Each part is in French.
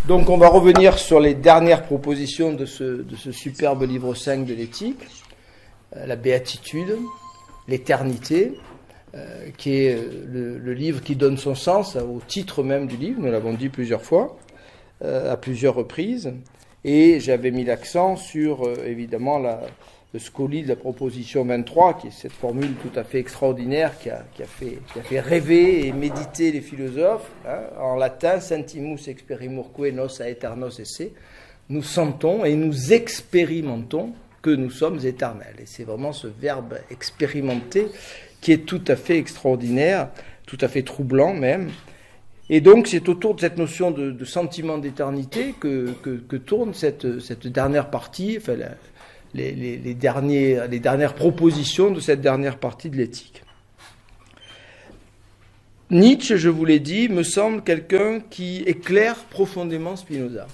Donc on va revenir sur les dernières propositions de ce superbe livre 5 de l'éthique, la béatitude, l'éternité, qui est le livre qui donne son sens au titre même du livre, nous l'avons dit plusieurs fois, à plusieurs reprises, et j'avais mis l'accent sur évidemment le scoli de la proposition 23, qui est cette formule tout à fait extraordinaire qui a fait rêver et méditer les philosophes, en latin, sentimus experimurque nos aeternos esse, nous sentons et nous expérimentons que nous sommes éternels. Et c'est vraiment ce verbe expérimenter qui est tout à fait extraordinaire, tout à fait troublant même. Et donc c'est autour de cette notion de sentiment d'éternité que tourne cette dernière partie, enfin les dernières propositions de cette dernière partie de l'éthique. Nietzsche, je vous l'ai dit, me semble quelqu'un qui éclaire profondément Spinoza.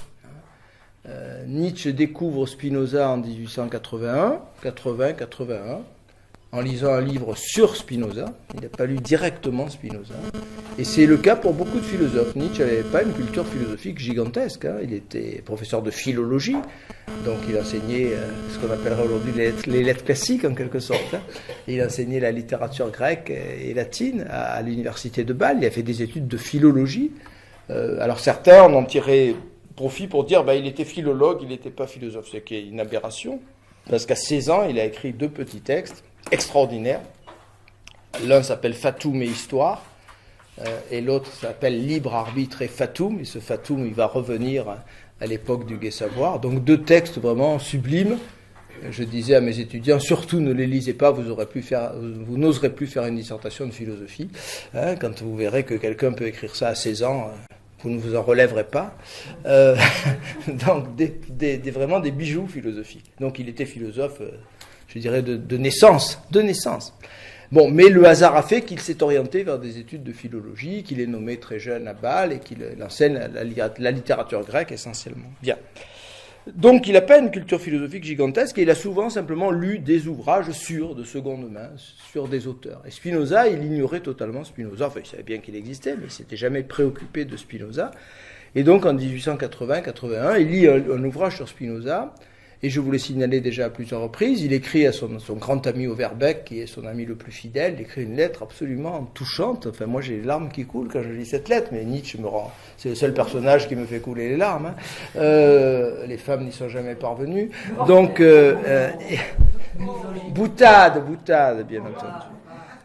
Nietzsche découvre Spinoza en 1881, en lisant un livre sur Spinoza. Il n'a pas lu directement Spinoza. Et c'est le cas pour beaucoup de philosophes. Nietzsche n'avait pas une culture philosophique gigantesque. Il était professeur de philologie, donc il enseignait ce qu'on appellerait aujourd'hui les lettres classiques en quelque sorte. Il enseignait la littérature grecque et latine à l'université de Bâle. Il a fait des études de philologie. Alors certains en ont tiré profit pour dire il était philologue, il n'était pas philosophe, ce qui est une aberration. Parce qu'à 16 ans, il a écrit 2 petits textes extraordinaires. L'un s'appelle Fatum et Histoire, et l'autre s'appelle Libre Arbitre et Fatum. Et ce Fatum, il va revenir à l'époque du Gai Savoir. Donc 2 textes vraiment sublimes. Je disais à mes étudiants, surtout ne les lisez pas, vous n'oserez plus faire une dissertation de philosophie. Quand vous verrez que quelqu'un peut écrire ça à 16 ans, vous ne vous en relèverez pas. Donc vraiment des bijoux philosophiques. Donc il était philosophe, je dirais, de naissance. Bon, mais le hasard a fait qu'il s'est orienté vers des études de philologie, qu'il est nommé très jeune à Bâle et qu'il enseigne la littérature grecque essentiellement. Bien. Donc il n'a pas une culture philosophique gigantesque et il a souvent simplement lu des ouvrages sûrs de seconde main, sur des auteurs. Et Spinoza, il ignorait totalement Spinoza. Enfin, il savait bien qu'il existait, mais il ne s'était jamais préoccupé de Spinoza. Et donc en 1880-81, il lit un ouvrage sur Spinoza. Et je vous l'ai signalé déjà à plusieurs reprises, il écrit à son grand ami Overbeck, qui est son ami le plus fidèle, il écrit une lettre absolument touchante. Enfin, moi j'ai les larmes qui coulent quand je lis cette lettre, mais Nietzsche c'est le seul personnage qui me fait couler les larmes. Les femmes n'y sont jamais parvenues. Donc, boutade, bien entendu.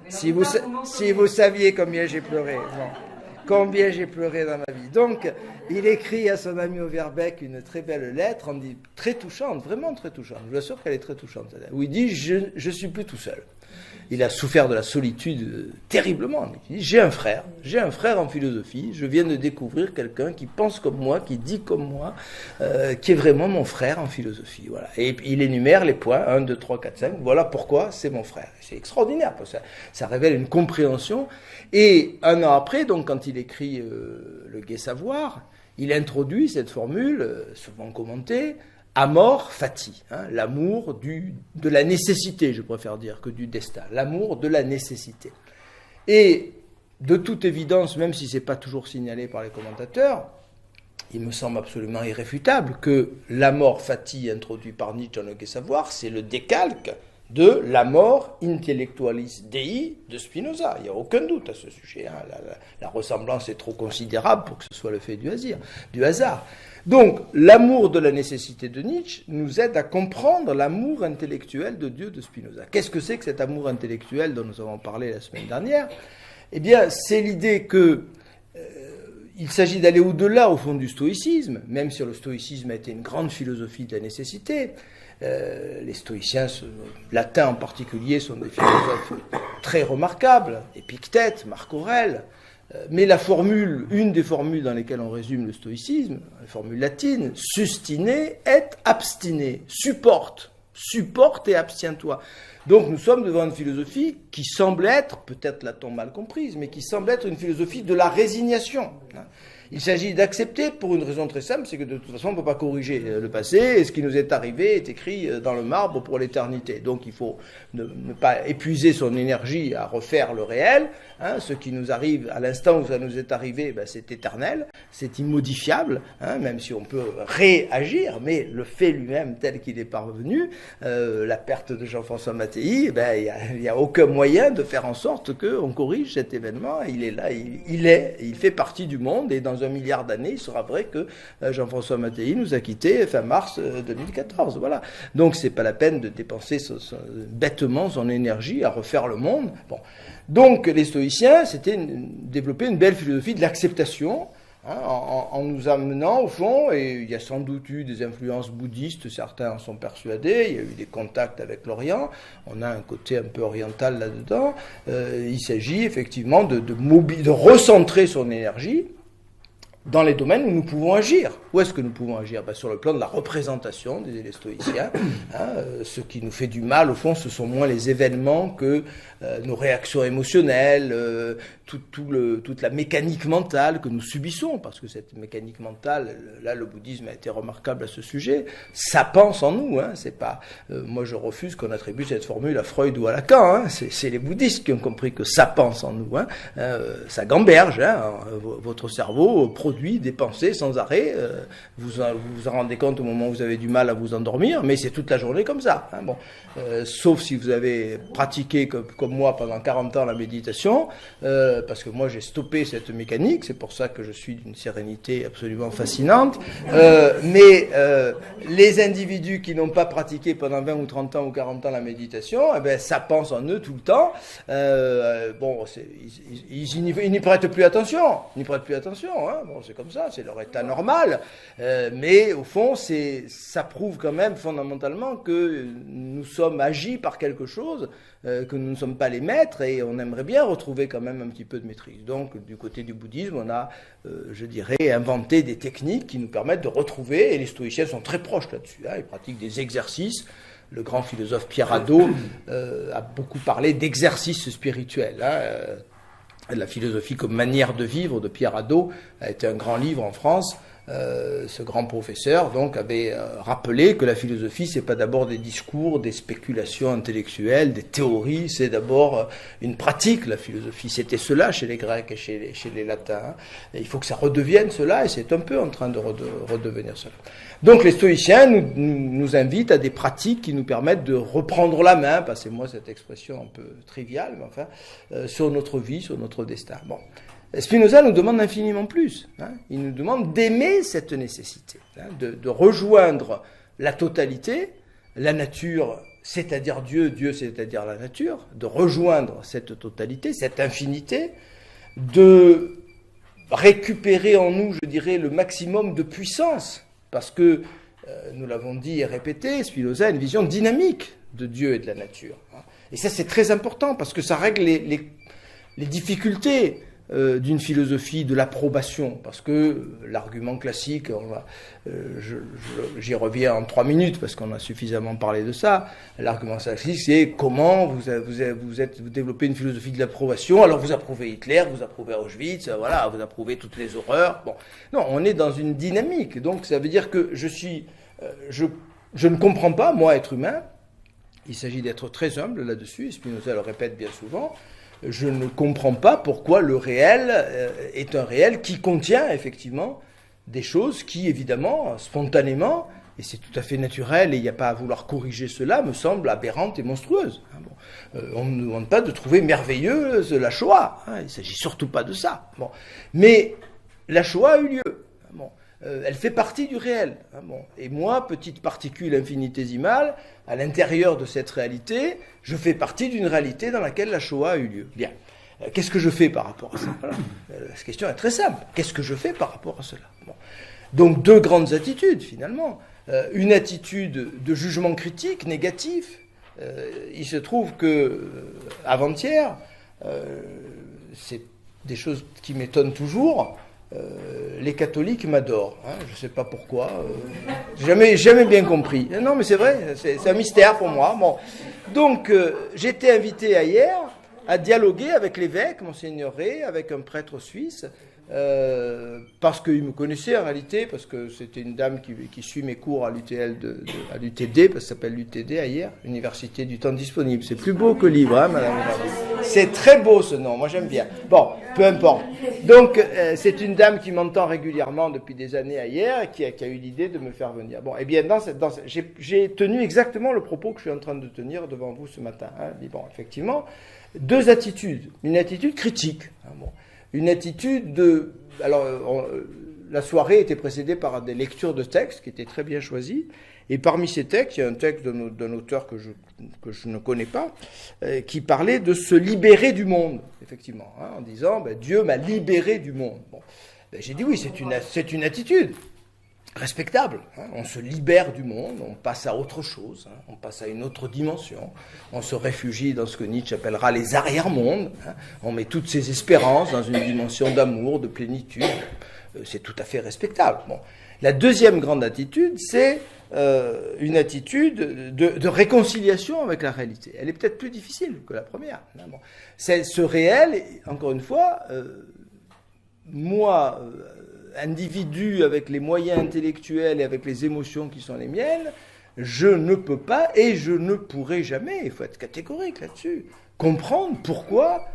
Si vous saviez combien j'ai pleuré. Bon. Combien j'ai pleuré dans ma vie. Donc, il écrit à son ami Overbeck une très belle lettre, très touchante, vraiment très touchante. Je vous assure qu'elle est très touchante, cette lettre, où il dit « Je suis plus tout seul ». Il a souffert de la solitude terriblement. Il dit « J'ai un frère en philosophie, je viens de découvrir quelqu'un qui pense comme moi, qui dit comme moi, qui est vraiment mon frère en philosophie. » Voilà. Et il énumère les points, 1, 2, 3, 4, 5, voilà pourquoi c'est mon frère. C'est extraordinaire, parce que ça révèle une compréhension. Et 1 an après, donc quand il écrit le Gai Savoir, il introduit cette formule, souvent commentée, amor fati, l'amour de la nécessité, je préfère dire, que du destin, l'amour de la nécessité. Et de toute évidence, même si ce n'est pas toujours signalé par les commentateurs, il me semble absolument irréfutable que l'amor fati introduit par Nietzsche dans le Gai Savoir, c'est le décalque de l'amor intellectualis Dei de Spinoza. Il n'y a aucun doute à ce sujet. La ressemblance est trop considérable pour que ce soit le fait du hasard. Donc, l'amour de la nécessité de Nietzsche nous aide à comprendre l'amour intellectuel de Dieu de Spinoza. Qu'est-ce que c'est que cet amour intellectuel dont nous avons parlé la semaine dernière ? Eh bien, c'est l'idée que il s'agit d'aller au-delà, au fond, du stoïcisme, même si le stoïcisme a été une grande philosophie de la nécessité. Les stoïciens latins en particulier sont des philosophes très remarquables, Épictète, Marc Aurèle, mais une des formules dans lesquelles on résume le stoïcisme, la formule latine, sustine et abstine, supporte et abstiens-toi. Donc nous sommes devant une philosophie qui semble être, peut-être l'a-t-on mal comprise, mais qui semble être une philosophie de la résignation. Il s'agit d'accepter pour une raison très simple, c'est que de toute façon on ne peut pas corriger le passé, et ce qui nous est arrivé est écrit dans le marbre pour l'éternité. Donc il faut ne pas épuiser son énergie à refaire le réel. Hein, ce qui nous arrive à l'instant où ça nous est arrivé, ben, c'est éternel, c'est immodifiable, hein, même si on peut réagir, mais le fait lui-même tel qu'il est parvenu, la perte de Jean-François Mattei, ben, il n'y a aucun moyen de faire en sorte qu'on corrige cet événement. Il est là, il fait partie du monde, et dans 1 milliard d'années, il sera vrai que Jean-François Mattei nous a quittés fin mars 2014. Voilà. Donc c'est pas la peine de dépenser bêtement son énergie à refaire le monde. Bon. Donc les stoïciens, c'était développer une belle philosophie de l'acceptation, hein, en nous amenant au fond, et il y a sans doute eu des influences bouddhistes, certains en sont persuadés, il y a eu des contacts avec l'Orient, on a un côté un peu oriental là-dedans, il s'agit effectivement de recentrer son énergie dans les domaines où nous pouvons agir. Où est-ce que nous pouvons agir? Ben, sur le plan de la représentation, disaient les stoïciens. Hein, ce qui nous fait du mal, au fond, ce sont moins les événements que nos réactions émotionnelles, toute la mécanique mentale que nous subissons, parce que cette mécanique mentale, là, le bouddhisme a été remarquable à ce sujet, ça pense en nous. Hein, c'est pas, moi, je refuse qu'on attribue cette formule à Freud ou à Lacan. Hein, c'est les bouddhistes qui ont compris que ça pense en nous. Hein, ça gamberge. Hein, votre cerveau produit des pensées sans arrêt. Vous en rendez compte au moment où vous avez du mal à vous endormir, mais c'est toute la journée comme ça. Hein, bon. Sauf si vous avez pratiqué comme moi pendant 40 ans la méditation, parce que moi j'ai stoppé cette mécanique, c'est pour ça que je suis d'une sérénité absolument fascinante, mais les individus qui n'ont pas pratiqué pendant 20 ou 30 ans ou 40 ans la méditation, eh ben, ça pense en eux tout le temps. Bon, ils n'y prêtent plus attention, hein, bon, c'est comme ça, c'est leur état normal, mais au fond ça prouve quand même fondamentalement que nous sommes agis par quelque chose, que nous ne sommes pas les maîtres, et on aimerait bien retrouver quand même un petit peu de maîtrise. Donc du côté du bouddhisme, on a, je dirais, inventé des techniques qui nous permettent de retrouver, et les stoïciens sont très proches là-dessus, hein, ils pratiquent des exercices. Le grand philosophe Pierre Hadot a beaucoup parlé d'exercices spirituels. Hein, la philosophie comme manière de vivre de Pierre Hadot a été un grand livre en France. Ce grand professeur donc avait rappelé que la philosophie, c'est pas d'abord des discours, des spéculations intellectuelles, des théories, c'est d'abord une pratique. La philosophie, c'était cela chez les Grecs et chez les Latins. Hein. Et il faut que ça redevienne cela, et c'est un peu en train de redevenir cela. Donc les stoïciens nous invitent à des pratiques qui nous permettent de reprendre la main, passez-moi cette expression un peu triviale, mais enfin, sur notre vie, sur notre destin. Bon. Spinoza nous demande infiniment plus. Hein. Il nous demande d'aimer cette nécessité, hein, de rejoindre la totalité, la nature, c'est-à-dire Dieu, Dieu, c'est-à-dire la nature, de rejoindre cette totalité, cette infinité, de récupérer en nous, je dirais, le maximum de puissance, parce que, nous l'avons dit et répété, Spinoza a une vision dynamique de Dieu et de la nature. Hein. Et ça, c'est très important, parce que ça règle les difficultés d'une philosophie de l'approbation, parce que l'argument classique, j'y reviens en 3 minutes parce qu'on a suffisamment parlé de ça, l'argument classique c'est comment vous développez une philosophie de l'approbation, alors vous approuvez Hitler, vous approuvez Auschwitz, voilà, vous approuvez toutes les horreurs. Bon, non, on est dans une dynamique, donc ça veut dire que je ne comprends pas, moi, être humain, il s'agit d'être très humble là-dessus, Spinoza le répète bien souvent. Je ne comprends pas pourquoi le réel est un réel qui contient effectivement des choses qui, évidemment, spontanément, et c'est tout à fait naturel, et il n'y a pas à vouloir corriger cela, me semblent aberrantes et monstrueuses. On ne nous demande pas de trouver merveilleuse la Shoah, hein, il ne s'agit surtout pas de ça. Bon. Mais la Shoah a eu lieu. Bon. Elle fait partie du réel. Hein, bon. Et moi, petite particule infinitésimale, à l'intérieur de cette réalité, je fais partie d'une réalité dans laquelle la Shoah a eu lieu. Bien. Qu'est-ce que je fais par rapport à ça? Voilà. La question est très simple. Qu'est-ce que je fais par rapport à cela? Bon. Donc 2 grandes attitudes, finalement. Une attitude de jugement critique, négatif. Il se trouve que, avant-hier, c'est des choses qui m'étonnent toujours, les catholiques m'adorent. Hein, je ne sais pas pourquoi. Jamais bien compris. Non, mais c'est vrai, c'est un mystère pour moi. Bon. Donc, j'étais invité hier à dialoguer avec l'évêque, Monseigneur Rey, avec un prêtre suisse, parce qu'il me connaissait en réalité, parce que c'était une dame qui suit mes cours à l'UTL à l'UTD, parce que ça s'appelle l'UTD ailleurs, Université du temps disponible. C'est plus beau que livre, hein, madame. C'est très beau ce nom, moi j'aime bien. Bon, peu importe. Donc, c'est une dame qui m'entend régulièrement depuis des années ailleurs et qui a eu l'idée de me faire venir. Bon, eh bien, j'ai tenu exactement le propos que je suis en train de tenir devant vous ce matin. Hein. Bon, effectivement, deux attitudes. Une attitude critique. Hein, bon. Une attitude de... Alors, la soirée était précédée par des lectures de textes qui étaient très bien choisis. Et parmi ces textes, il y a un texte d'un auteur que je ne connais pas, qui parlait de se libérer du monde, effectivement, hein, en disant Dieu m'a libéré du monde. Bon. J'ai dit oui, c'est une attitude respectable. Hein. On se libère du monde, on passe à autre chose, hein, on passe à une autre dimension, on se réfugie dans ce que Nietzsche appellera les arrière-mondes, hein, on met toutes ses espérances dans une dimension d'amour, de plénitude, c'est tout à fait respectable. Bon. La deuxième grande attitude, c'est une attitude de réconciliation avec la réalité. Elle est peut-être plus difficile que la première. Hein, bon. C'est ce réel, encore une fois, moi... individu avec les moyens intellectuels et avec les émotions qui sont les miennes, je ne peux pas et je ne pourrai jamais, il faut être catégorique là-dessus, comprendre pourquoi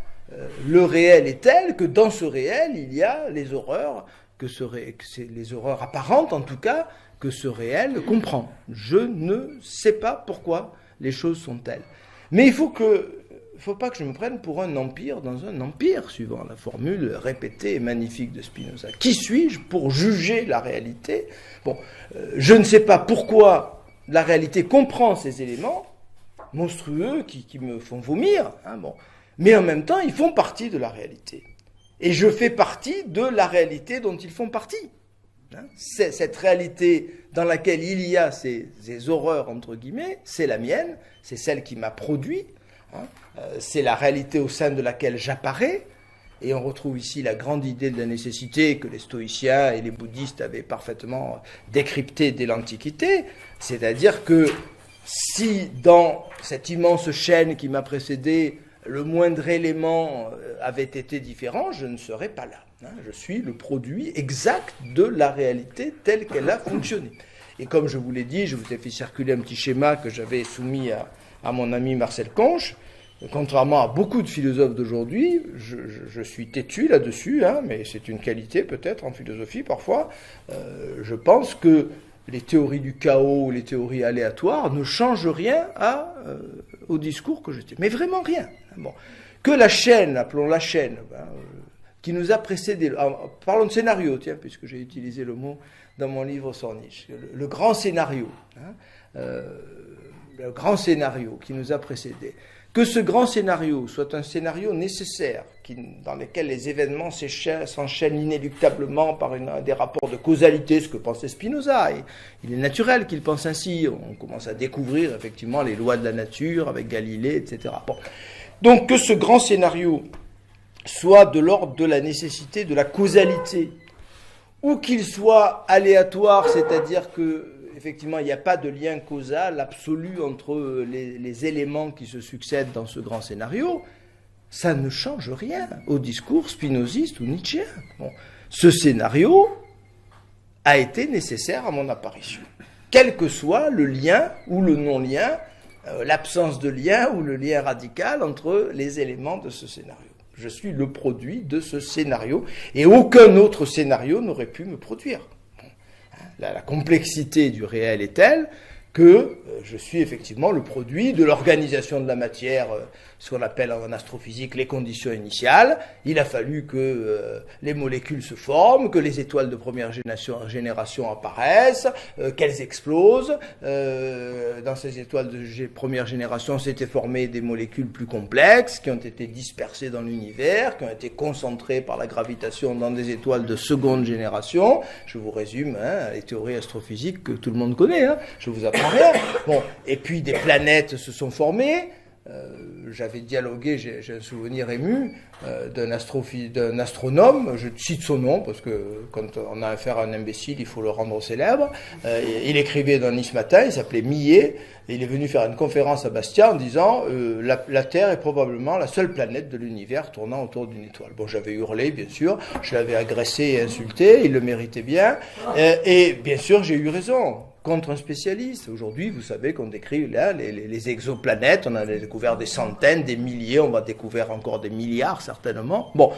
le réel est tel que dans ce réel, il y a les horreurs, que c'est les horreurs apparentes en tout cas, que ce réel comprend. Je ne sais pas pourquoi les choses sont telles. Mais il faut pas que je me prenne pour un empire dans un empire, suivant la formule répétée et magnifique de Spinoza. Qui suis-je pour juger la réalité ? Bon, je ne sais pas pourquoi la réalité comprend ces éléments monstrueux qui me font vomir, hein, bon. Mais en même temps, ils font partie de la réalité. Et je fais partie de la réalité dont ils font partie. Hein, cette réalité dans laquelle il y a ces horreurs, entre guillemets, c'est la mienne, c'est celle qui m'a produit. Hein, c'est la réalité au sein de laquelle j'apparais, et on retrouve ici la grande idée de la nécessité que les stoïciens et les bouddhistes avaient parfaitement décryptée dès l'Antiquité, c'est-à-dire que si dans cette immense chaîne qui m'a précédé, le moindre élément avait été différent, je ne serais pas là. Hein, je suis le produit exact de la réalité telle qu'elle a fonctionné. Et comme je vous l'ai dit, je vous ai fait circuler un petit schéma que j'avais soumis à mon ami Marcel Conche. Contrairement à beaucoup de philosophes d'aujourd'hui, je suis têtu là-dessus, hein, mais c'est une qualité peut-être en philosophie parfois. Je pense que les théories du chaos ou les théories aléatoires ne changent rien au discours que je tiens. Mais vraiment rien. Bon. Que la chaîne, appelons la chaîne, qui nous a précédé, parlons de scénario, tiens, puisque j'ai utilisé le mot dans mon livre sur Nietzsche, le grand scénario, hein, le grand scénario qui nous a précédé. Que ce grand scénario soit un scénario nécessaire, dans lequel les événements s'enchaînent inéluctablement par des rapports de causalité, ce que pensait Spinoza. Et il est naturel qu'il pense ainsi. On commence à découvrir effectivement les lois de la nature avec Galilée, etc. Bon. Donc que ce grand scénario soit de l'ordre de la nécessité, de la causalité, ou qu'il soit aléatoire, c'est-à-dire que effectivement, il n'y a pas de lien causal absolu entre les éléments qui se succèdent dans ce grand scénario, ça ne change rien au discours spinoziste ou nietzschéen. Bon. Ce scénario a été nécessaire à mon apparition, quel que soit le lien ou le non-lien, l'absence de lien ou le lien radical entre les éléments de ce scénario. Je suis le produit de ce scénario, et aucun autre scénario n'aurait pu me produire. La complexité du réel est telle que je suis effectivement le produit de l'organisation de la matière, ce qu'on appelle en astrophysique les conditions initiales. Il a fallu que les molécules se forment, que les étoiles de première génération apparaissent, qu'elles explosent. Dans ces étoiles de première génération s'étaient formées des molécules plus complexes qui ont été dispersées dans l'univers, qui ont été concentrées par la gravitation dans des étoiles de seconde génération. Je vous résume les théories astrophysiques que tout le monde connaît. Je vous apprends rien. Bon, et puis des planètes se sont formées. j'avais dialogué, j'ai un souvenir ému d'un astronome, je cite son nom parce que quand on a affaire à un imbécile, il faut le rendre célèbre. Il écrivait dans Nice Matin, il s'appelait Millet, et il est venu faire une conférence à Bastia en disant la Terre est probablement la seule planète de l'univers tournant autour d'une étoile. Bon, j'avais hurlé, bien sûr, je l'avais agressé et insulté, il le méritait bien, et bien sûr j'ai eu raison. Contre un spécialiste. Aujourd'hui, vous savez qu'on décrit là les exoplanètes, on en a découvert des centaines, des milliers, on va découvrir encore des milliards certainement. Bon,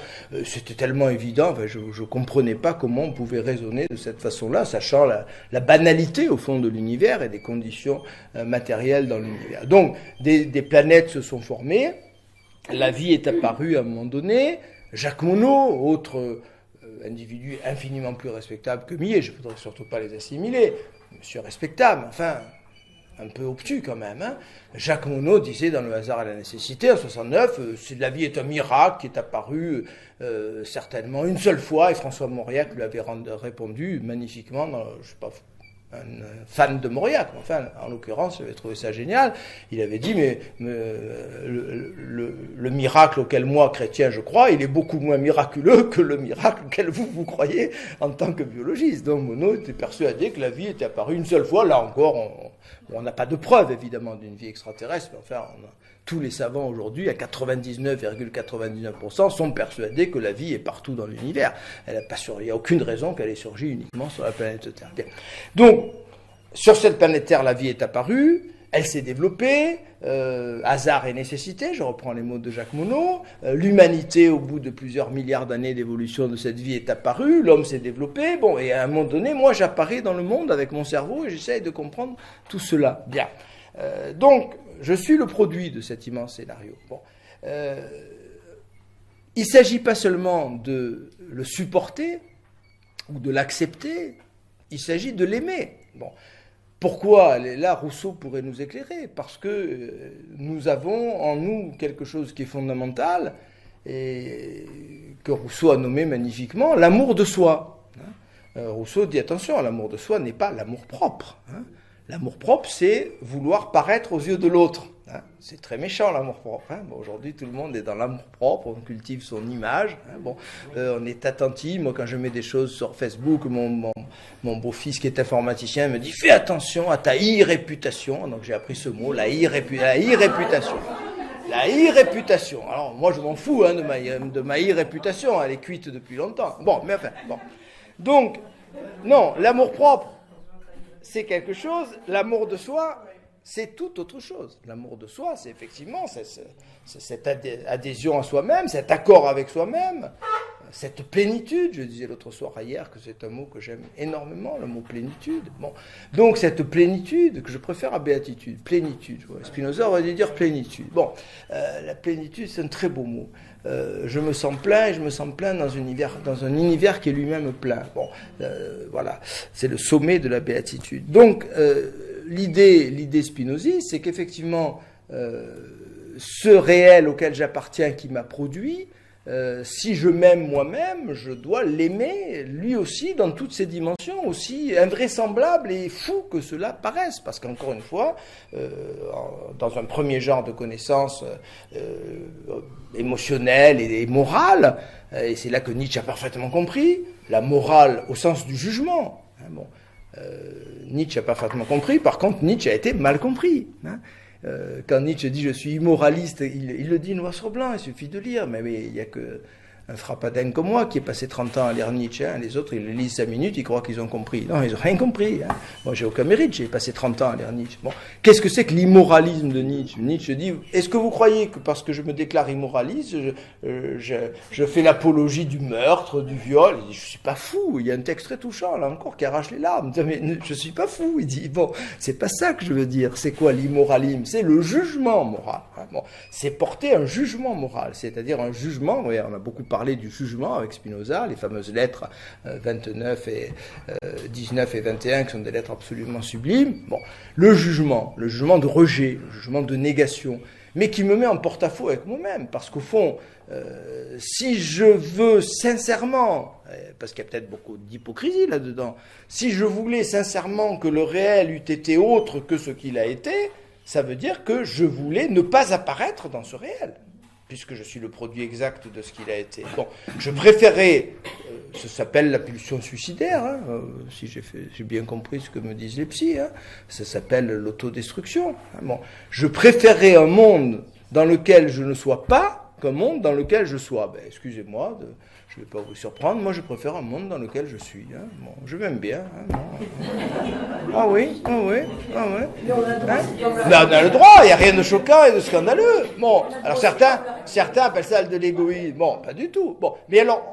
c'était tellement évident, enfin, je ne comprenais pas comment on pouvait raisonner de cette façon-là, sachant la banalité au fond de l'univers et des conditions matérielles dans l'univers. Donc, des planètes se sont formées, la vie est apparue à un moment donné, Jacques Monod, autre individu infiniment plus respectable que Millet, je ne voudrais surtout pas les assimiler, monsieur respectable, enfin, un peu obtus quand même. Hein. Jacques Monod disait dans Le hasard et la nécessité, en 69, la vie est un miracle qui est apparu certainement une seule fois, et François Mauriac lui avait répondu magnifiquement, je ne sais pas, un fan de Mauriac, enfin, en l'occurrence, j'avais trouvé ça génial. Il avait dit, mais le miracle auquel moi, chrétien, je crois, il est beaucoup moins miraculeux que le miracle auquel vous croyez en tant que biologiste. Donc, Monod était persuadé que la vie était apparue une seule fois. Là encore, on n'a pas de preuve, évidemment, d'une vie extraterrestre, mais enfin, tous les savants aujourd'hui, à 99,99%, sont persuadés que la vie est partout dans l'univers. Il n'y a aucune raison qu'elle ait surgi uniquement sur la planète Terre. Bien. Donc, sur cette planète Terre, la vie est apparue, elle s'est développée, hasard et nécessité, je reprends les mots de Jacques Monod, l'humanité, au bout de plusieurs milliards d'années d'évolution de cette vie, est apparue, l'homme s'est développé, bon, et à un moment donné, moi, j'apparais dans le monde avec mon cerveau et j'essaye de comprendre tout cela. Bien. Donc, je suis le produit de cet immense scénario. Bon. Il ne s'agit pas seulement de le supporter ou de l'accepter, il s'agit de l'aimer. Bon. Pourquoi? Là, Rousseau pourrait nous éclairer, parce que nous avons en nous quelque chose qui est fondamental, et que Rousseau a nommé magnifiquement l'amour de soi. Rousseau dit, attention, l'amour de soi n'est pas l'amour propre. L'amour-propre, c'est vouloir paraître aux yeux de l'autre. Hein. C'est très méchant, l'amour-propre. Hein. Bon, aujourd'hui, tout le monde est dans l'amour-propre, on cultive son image. Hein. Bon, on est attentif. Moi, quand je mets des choses sur Facebook, mon beau-fils qui est informaticien me dit « Fais attention à ta irréputation ». Donc, j'ai appris ce mot, la irréputation. La irréputation. Alors, moi, je m'en fous hein, de ma irréputation. Elle est cuite depuis longtemps. Bon, mais enfin, bon. Donc, non, l'amour-propre, c'est quelque chose, l'amour de soi, c'est tout autre chose. L'amour de soi, c'est effectivement cette adhésion à soi-même, cet accord avec soi-même, cette plénitude. Je disais l'autre soir hier que c'est un mot que j'aime énormément, le mot plénitude. Bon. Donc cette plénitude, que je préfère à béatitude, plénitude. Ouais. Spinoza aurait dû dire plénitude. Bon, la plénitude, c'est un très beau mot. Je me sens plein et je me sens plein dans un univers qui est lui-même plein. Bon, voilà, c'est le sommet de la béatitude. Donc, l'idée spinoziste, c'est qu'effectivement, ce réel auquel j'appartiens, qui m'a produit, si je m'aime moi-même, je dois l'aimer lui aussi dans toutes ses dimensions, aussi invraisemblables et fous que cela paraisse. Parce qu'encore une fois, dans un premier genre de connaissance émotionnelle et morale, et c'est là que Nietzsche a parfaitement compris, la morale au sens du jugement. Hein, bon, Nietzsche a parfaitement compris, par contre Nietzsche a été mal compris. Hein. Quand Nietzsche dit « je suis immoraliste », il le dit noir sur blanc, il suffit de lire, mais il n'y a que un frappadin comme moi qui est passé 30 ans à lire Nietzsche. Hein. Les autres, ils le lisent 5 minutes, ils croient qu'ils ont compris. Non, ils n'ont rien compris. Hein. Moi, j'ai aucun mérite, j'ai passé 30 ans à lire Nietzsche. Bon. Qu'est-ce que c'est que l'immoralisme de Nietzsche? Nietzsche dit, est-ce que vous croyez que parce que je me déclare immoraliste, je fais l'apologie du meurtre, du viol? Il dit, je suis pas fou. Il y a un texte très touchant, là encore, qui arrache les larmes. Mais je suis pas fou. Il dit, bon, c'est pas ça que je veux dire. C'est quoi l'immoralisme? C'est le jugement moral. Hein. Bon. C'est porter un jugement moral, c'est-à-dire un jugement, on a beaucoup parlé du jugement avec Spinoza, les fameuses lettres 19 et 21 qui sont des lettres absolument sublimes. Bon, le jugement de rejet, le jugement de négation, mais qui me met en porte-à-faux avec moi-même, parce qu'au fond, si je veux sincèrement, parce qu'il y a peut-être beaucoup d'hypocrisie là-dedans, si je voulais sincèrement que le réel eût été autre que ce qu'il a été, ça veut dire que je voulais ne pas apparaître dans ce réel, puisque je suis le produit exact de ce qu'il a été. Bon, je préférais, ça s'appelle la pulsion suicidaire, hein, si j'ai bien compris ce que me disent les psys, hein, ça s'appelle l'autodestruction. Hein, bon, je préférais un monde dans lequel je ne sois pas qu'un monde dans lequel je sois. Ben, excusez-moi, je ne vais pas vous surprendre, moi je préfère un monde dans lequel je suis. Hein. Bon, je m'aime bien. Hein, ah oui, ah oui, ah oui. Hein? Ben, on a le droit, il n'y a rien de choquant et de scandaleux. Bon, alors certains appellent ça de l'égoïsme. Bon, pas du tout. Bon, mais alors,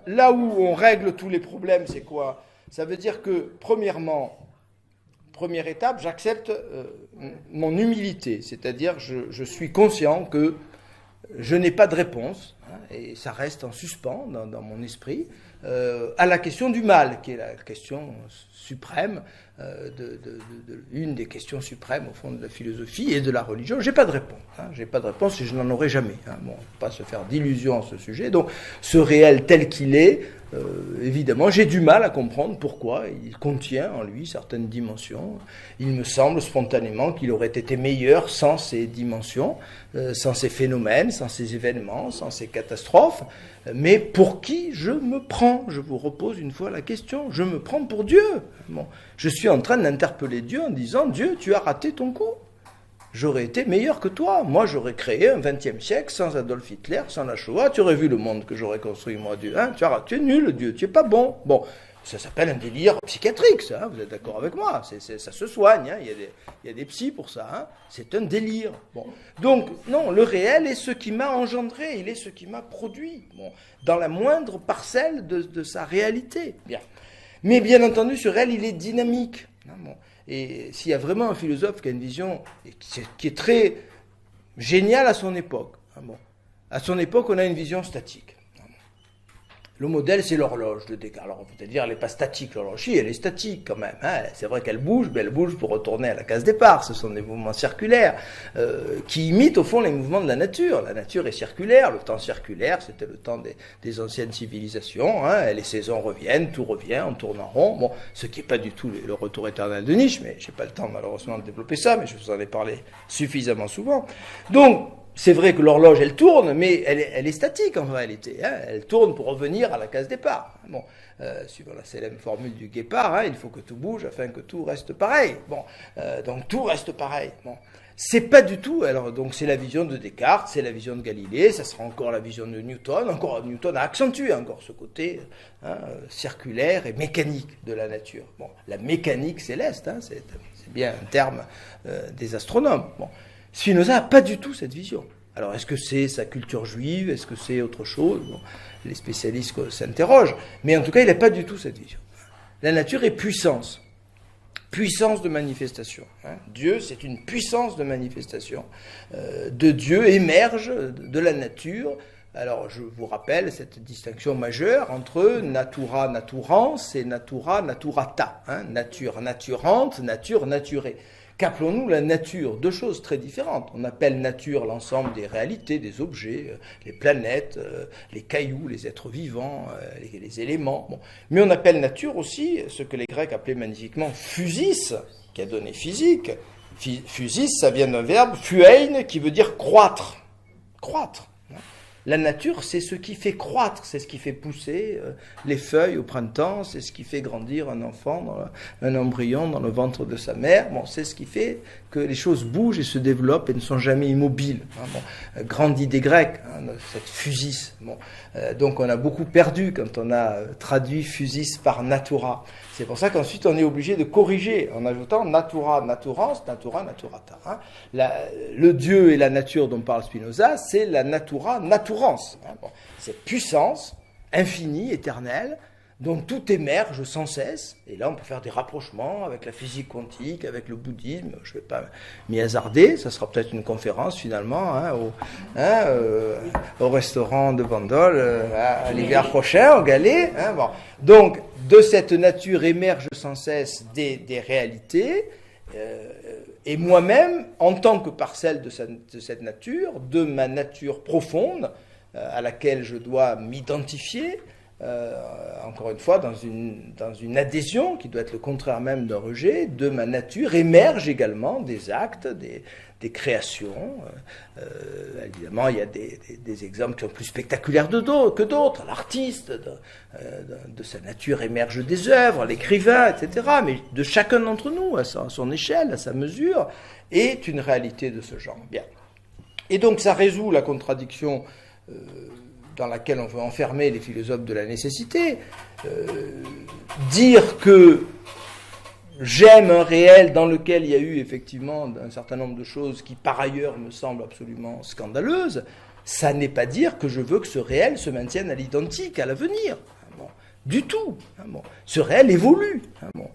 là où on règle tous les problèmes, c'est quoi? Ça veut dire que, première étape, j'accepte mon humilité, c'est-à-dire je suis conscient que je n'ai pas de réponse, hein, et ça reste en suspens dans mon esprit, à la question du mal, qui est la question suprême, une des questions suprêmes au fond de la philosophie et de la religion. J'ai pas de réponse. Hein, j'ai pas de réponse et je n'en aurai jamais. Hein. Bon, pas se faire d'illusions à ce sujet. Donc, ce réel tel qu'il est, évidemment, j'ai du mal à comprendre pourquoi il contient en lui certaines dimensions. Il me semble spontanément qu'il aurait été meilleur sans ces dimensions, sans ces phénomènes, sans ces événements, sans ces catastrophes. Mais pour qui je me prends? Je vous repose une fois la question. Je me prends pour Dieu. Bon, je suis en train d'interpeller Dieu en disant « Dieu, tu as raté ton coup. J'aurais été meilleur que toi. Moi, j'aurais créé un 20e siècle sans Adolf Hitler, sans la Shoah. Tu aurais vu le monde que j'aurais construit, moi, Dieu. Hein, tu es nul, Dieu. Tu es pas bon. » Bon, ça s'appelle un délire psychiatrique, ça. Hein, vous êtes d'accord avec moi? Ça se soigne. Hein, il y a des psys pour ça. Hein, c'est un délire. Bon. Donc, non, le réel est ce qui m'a engendré. Il est ce qui m'a produit. Bon, dans la moindre parcelle de sa réalité. Bien. Mais bien entendu, ce réel, il est dynamique. Bon. Et s'il y a vraiment un philosophe qui a une vision qui est très géniale à son époque, bon, à son époque, on a une vision statique. Le modèle, c'est l'horloge de Descartes. Alors, on peut dire, elle n'est pas statique, l'horloge. Si, elle est statique quand même. Hein. C'est vrai qu'elle bouge, mais elle bouge pour retourner à la case départ. Ce sont des mouvements circulaires qui imitent, au fond, les mouvements de la nature. La nature est circulaire. Le temps circulaire, c'était le temps des anciennes civilisations. Hein. Les saisons reviennent, tout revient, on tourne en rond. Bon, ce qui n'est pas du tout le retour éternel de Nietzsche, mais je n'ai pas le temps, malheureusement, de développer ça, mais je vous en ai parlé suffisamment souvent. Donc, c'est vrai que l'horloge, elle tourne, mais elle est statique en réalité. Hein. Elle tourne pour revenir à la case départ. Bon, suivant la célèbre formule du guépard, hein, il faut que tout bouge afin que tout reste pareil. Bon, donc tout reste pareil. Bon, c'est pas du tout. Alors donc c'est la vision de Descartes, c'est la vision de Galilée, ça sera encore la vision de Newton. Encore Newton a accentué encore ce côté circulaire et mécanique de la nature. Bon, la mécanique céleste, hein, c'est bien un terme des astronomes. Bon. Spinoza n'a pas du tout cette vision. Alors, est-ce que c'est sa culture juive? Est-ce que c'est autre chose? Bon, les spécialistes s'interrogent. Mais en tout cas, il n'a pas du tout cette vision. La nature est puissance. Puissance de manifestation. Hein. Dieu, c'est une puissance de manifestation. De Dieu émerge de la nature. Alors, je vous rappelle cette distinction majeure entre natura naturans et natura naturata. Hein. Nature naturante, nature naturée. Qu'appelons-nous la nature? Deux choses très différentes. On appelle nature l'ensemble des réalités, des objets, les planètes, les cailloux, les êtres vivants, les éléments. Bon. Mais on appelle nature aussi ce que les Grecs appelaient magnifiquement physis, qui a donné physique. Physis, ça vient d'un verbe phuein, qui veut dire croître. Croître. La nature, c'est ce qui fait croître, c'est ce qui fait pousser les feuilles au printemps, c'est ce qui fait grandir un enfant, un embryon dans le ventre de sa mère. Bon, c'est ce qui fait que les choses bougent et se développent et ne sont jamais immobiles. Hein, bon, grande idée grecque, hein, cette physis. Bon, donc on a beaucoup perdu quand on a traduit physis par natura. C'est pour ça qu'ensuite on est obligé de corriger en ajoutant natura naturans, natura naturata. Hein. Le Dieu et la nature dont parle Spinoza, c'est la natura naturans. Hein. Bon, cette puissance infinie, éternelle, dont tout émerge sans cesse. Et là, on peut faire des rapprochements avec la physique quantique, avec le bouddhisme. Je ne vais pas m'y hasarder. Ça sera peut-être une conférence, finalement, au restaurant de Bandol, à l'hiver prochain, au Galet. Hein, bon. Donc, de cette nature émergent sans cesse des réalités. Et moi-même, en tant que parcelle de cette nature, de ma nature profonde, à laquelle je dois m'identifier, encore une fois, dans une adhésion, qui doit être le contraire même d'un rejet, de ma nature, émergent également des actes, des créations. Évidemment, il y a des exemples qui sont plus spectaculaires que d'autres. L'artiste, de sa nature émergent des œuvres, l'écrivain, etc. Mais de chacun d'entre nous, à son échelle, à sa mesure, est une réalité de ce genre. Bien. Et donc, ça résout la contradiction dans laquelle on veut enfermer les philosophes de la nécessité. Dire que j'aime un réel dans lequel il y a eu effectivement un certain nombre de choses qui par ailleurs me semblent absolument scandaleuses, ça n'est pas dire que je veux que ce réel se maintienne à l'identique, à l'avenir. Bon, du tout. Bon, ce réel évolue. Bon,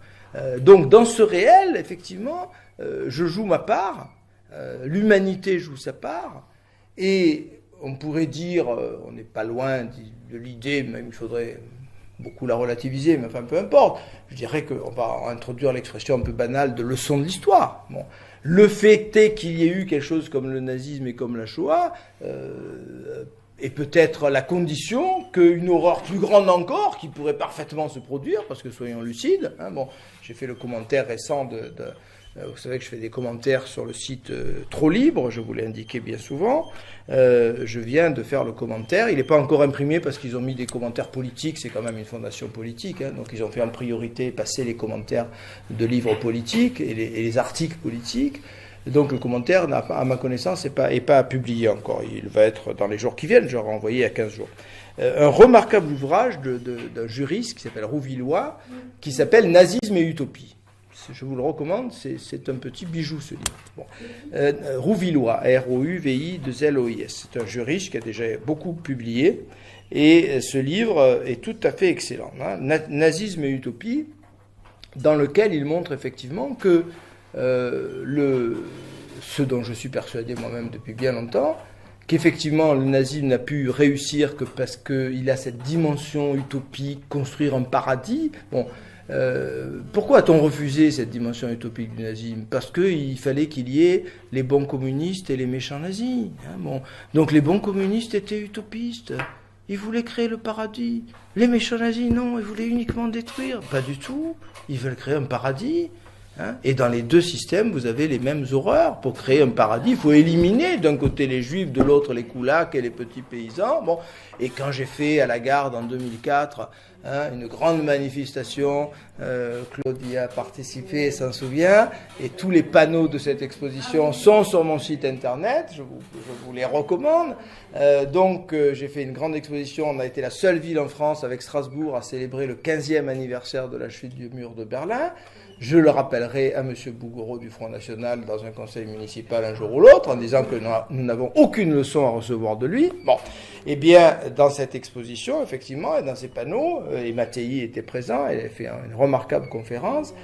donc dans ce réel, effectivement, je joue ma part, l'humanité joue sa part, et on pourrait dire, on n'est pas loin de l'idée, même il faudrait beaucoup la relativiser, mais enfin peu importe, je dirais qu'on va introduire l'expression un peu banale de leçon de l'histoire. Bon. Le fait est qu'il y ait eu quelque chose comme le nazisme et comme la Shoah, est peut-être la condition qu'une horreur plus grande encore, qui pourrait parfaitement se produire, parce que soyons lucides, bon, j'ai fait le commentaire récent vous savez que je fais des commentaires sur le site Trop Libre, je vous l'ai indiqué bien souvent. Je viens de faire le commentaire. Il n'est pas encore imprimé parce qu'ils ont mis des commentaires politiques. C'est quand même une fondation politique. Donc ils ont fait en priorité passer les commentaires de livres politiques et les articles politiques. Donc le commentaire, à ma connaissance, n'est pas publié encore. Il va être dans les jours qui viennent. Je l'aurai envoyé il y a 15 jours. Un remarquable ouvrage d'un juriste qui s'appelle Rouvillois, qui s'appelle Nazisme et utopie. Je vous le recommande, c'est un petit bijou ce livre. Bon. Rouvillois, R-O-U-V-I-2-L-O-I-S. C'est un juriste qui a déjà beaucoup publié, et ce livre est tout à fait excellent. Nazisme et utopie, dans lequel il montre effectivement que ce dont je suis persuadé moi-même depuis bien longtemps, qu'effectivement le nazisme n'a pu réussir que parce qu'il a cette dimension utopique, construire un paradis. Bon. Pourquoi a-t-on refusé cette dimension utopique du nazisme? Parce qu'il fallait qu'il y ait les bons communistes et les méchants nazis. Bon. Donc les bons communistes étaient utopistes. Ils voulaient créer le paradis. Les méchants nazis, non, ils voulaient uniquement détruire. Pas du tout. Ils veulent créer un paradis. Et dans les deux systèmes, vous avez les mêmes horreurs. Pour créer un paradis, il faut éliminer d'un côté les juifs, de l'autre les koulaks et les petits paysans. Bon. Et quand j'ai fait à la Garde en 2004 une grande manifestation, Claude y a participé, s'en souvient, et tous les panneaux de cette exposition sont sur mon site internet, je vous les recommande. Donc j'ai fait une grande exposition, on a été la seule ville en France avec Strasbourg à célébrer le 15e anniversaire de la chute du mur de Berlin. Je le rappellerai à M. Bouguereau du Front National dans un conseil municipal un jour ou l'autre, en disant que nous n'avons aucune leçon à recevoir de lui. Bon, eh bien, dans cette exposition, effectivement, et dans ces panneaux, et Mattei était présent, elle a fait une remarquable conférence.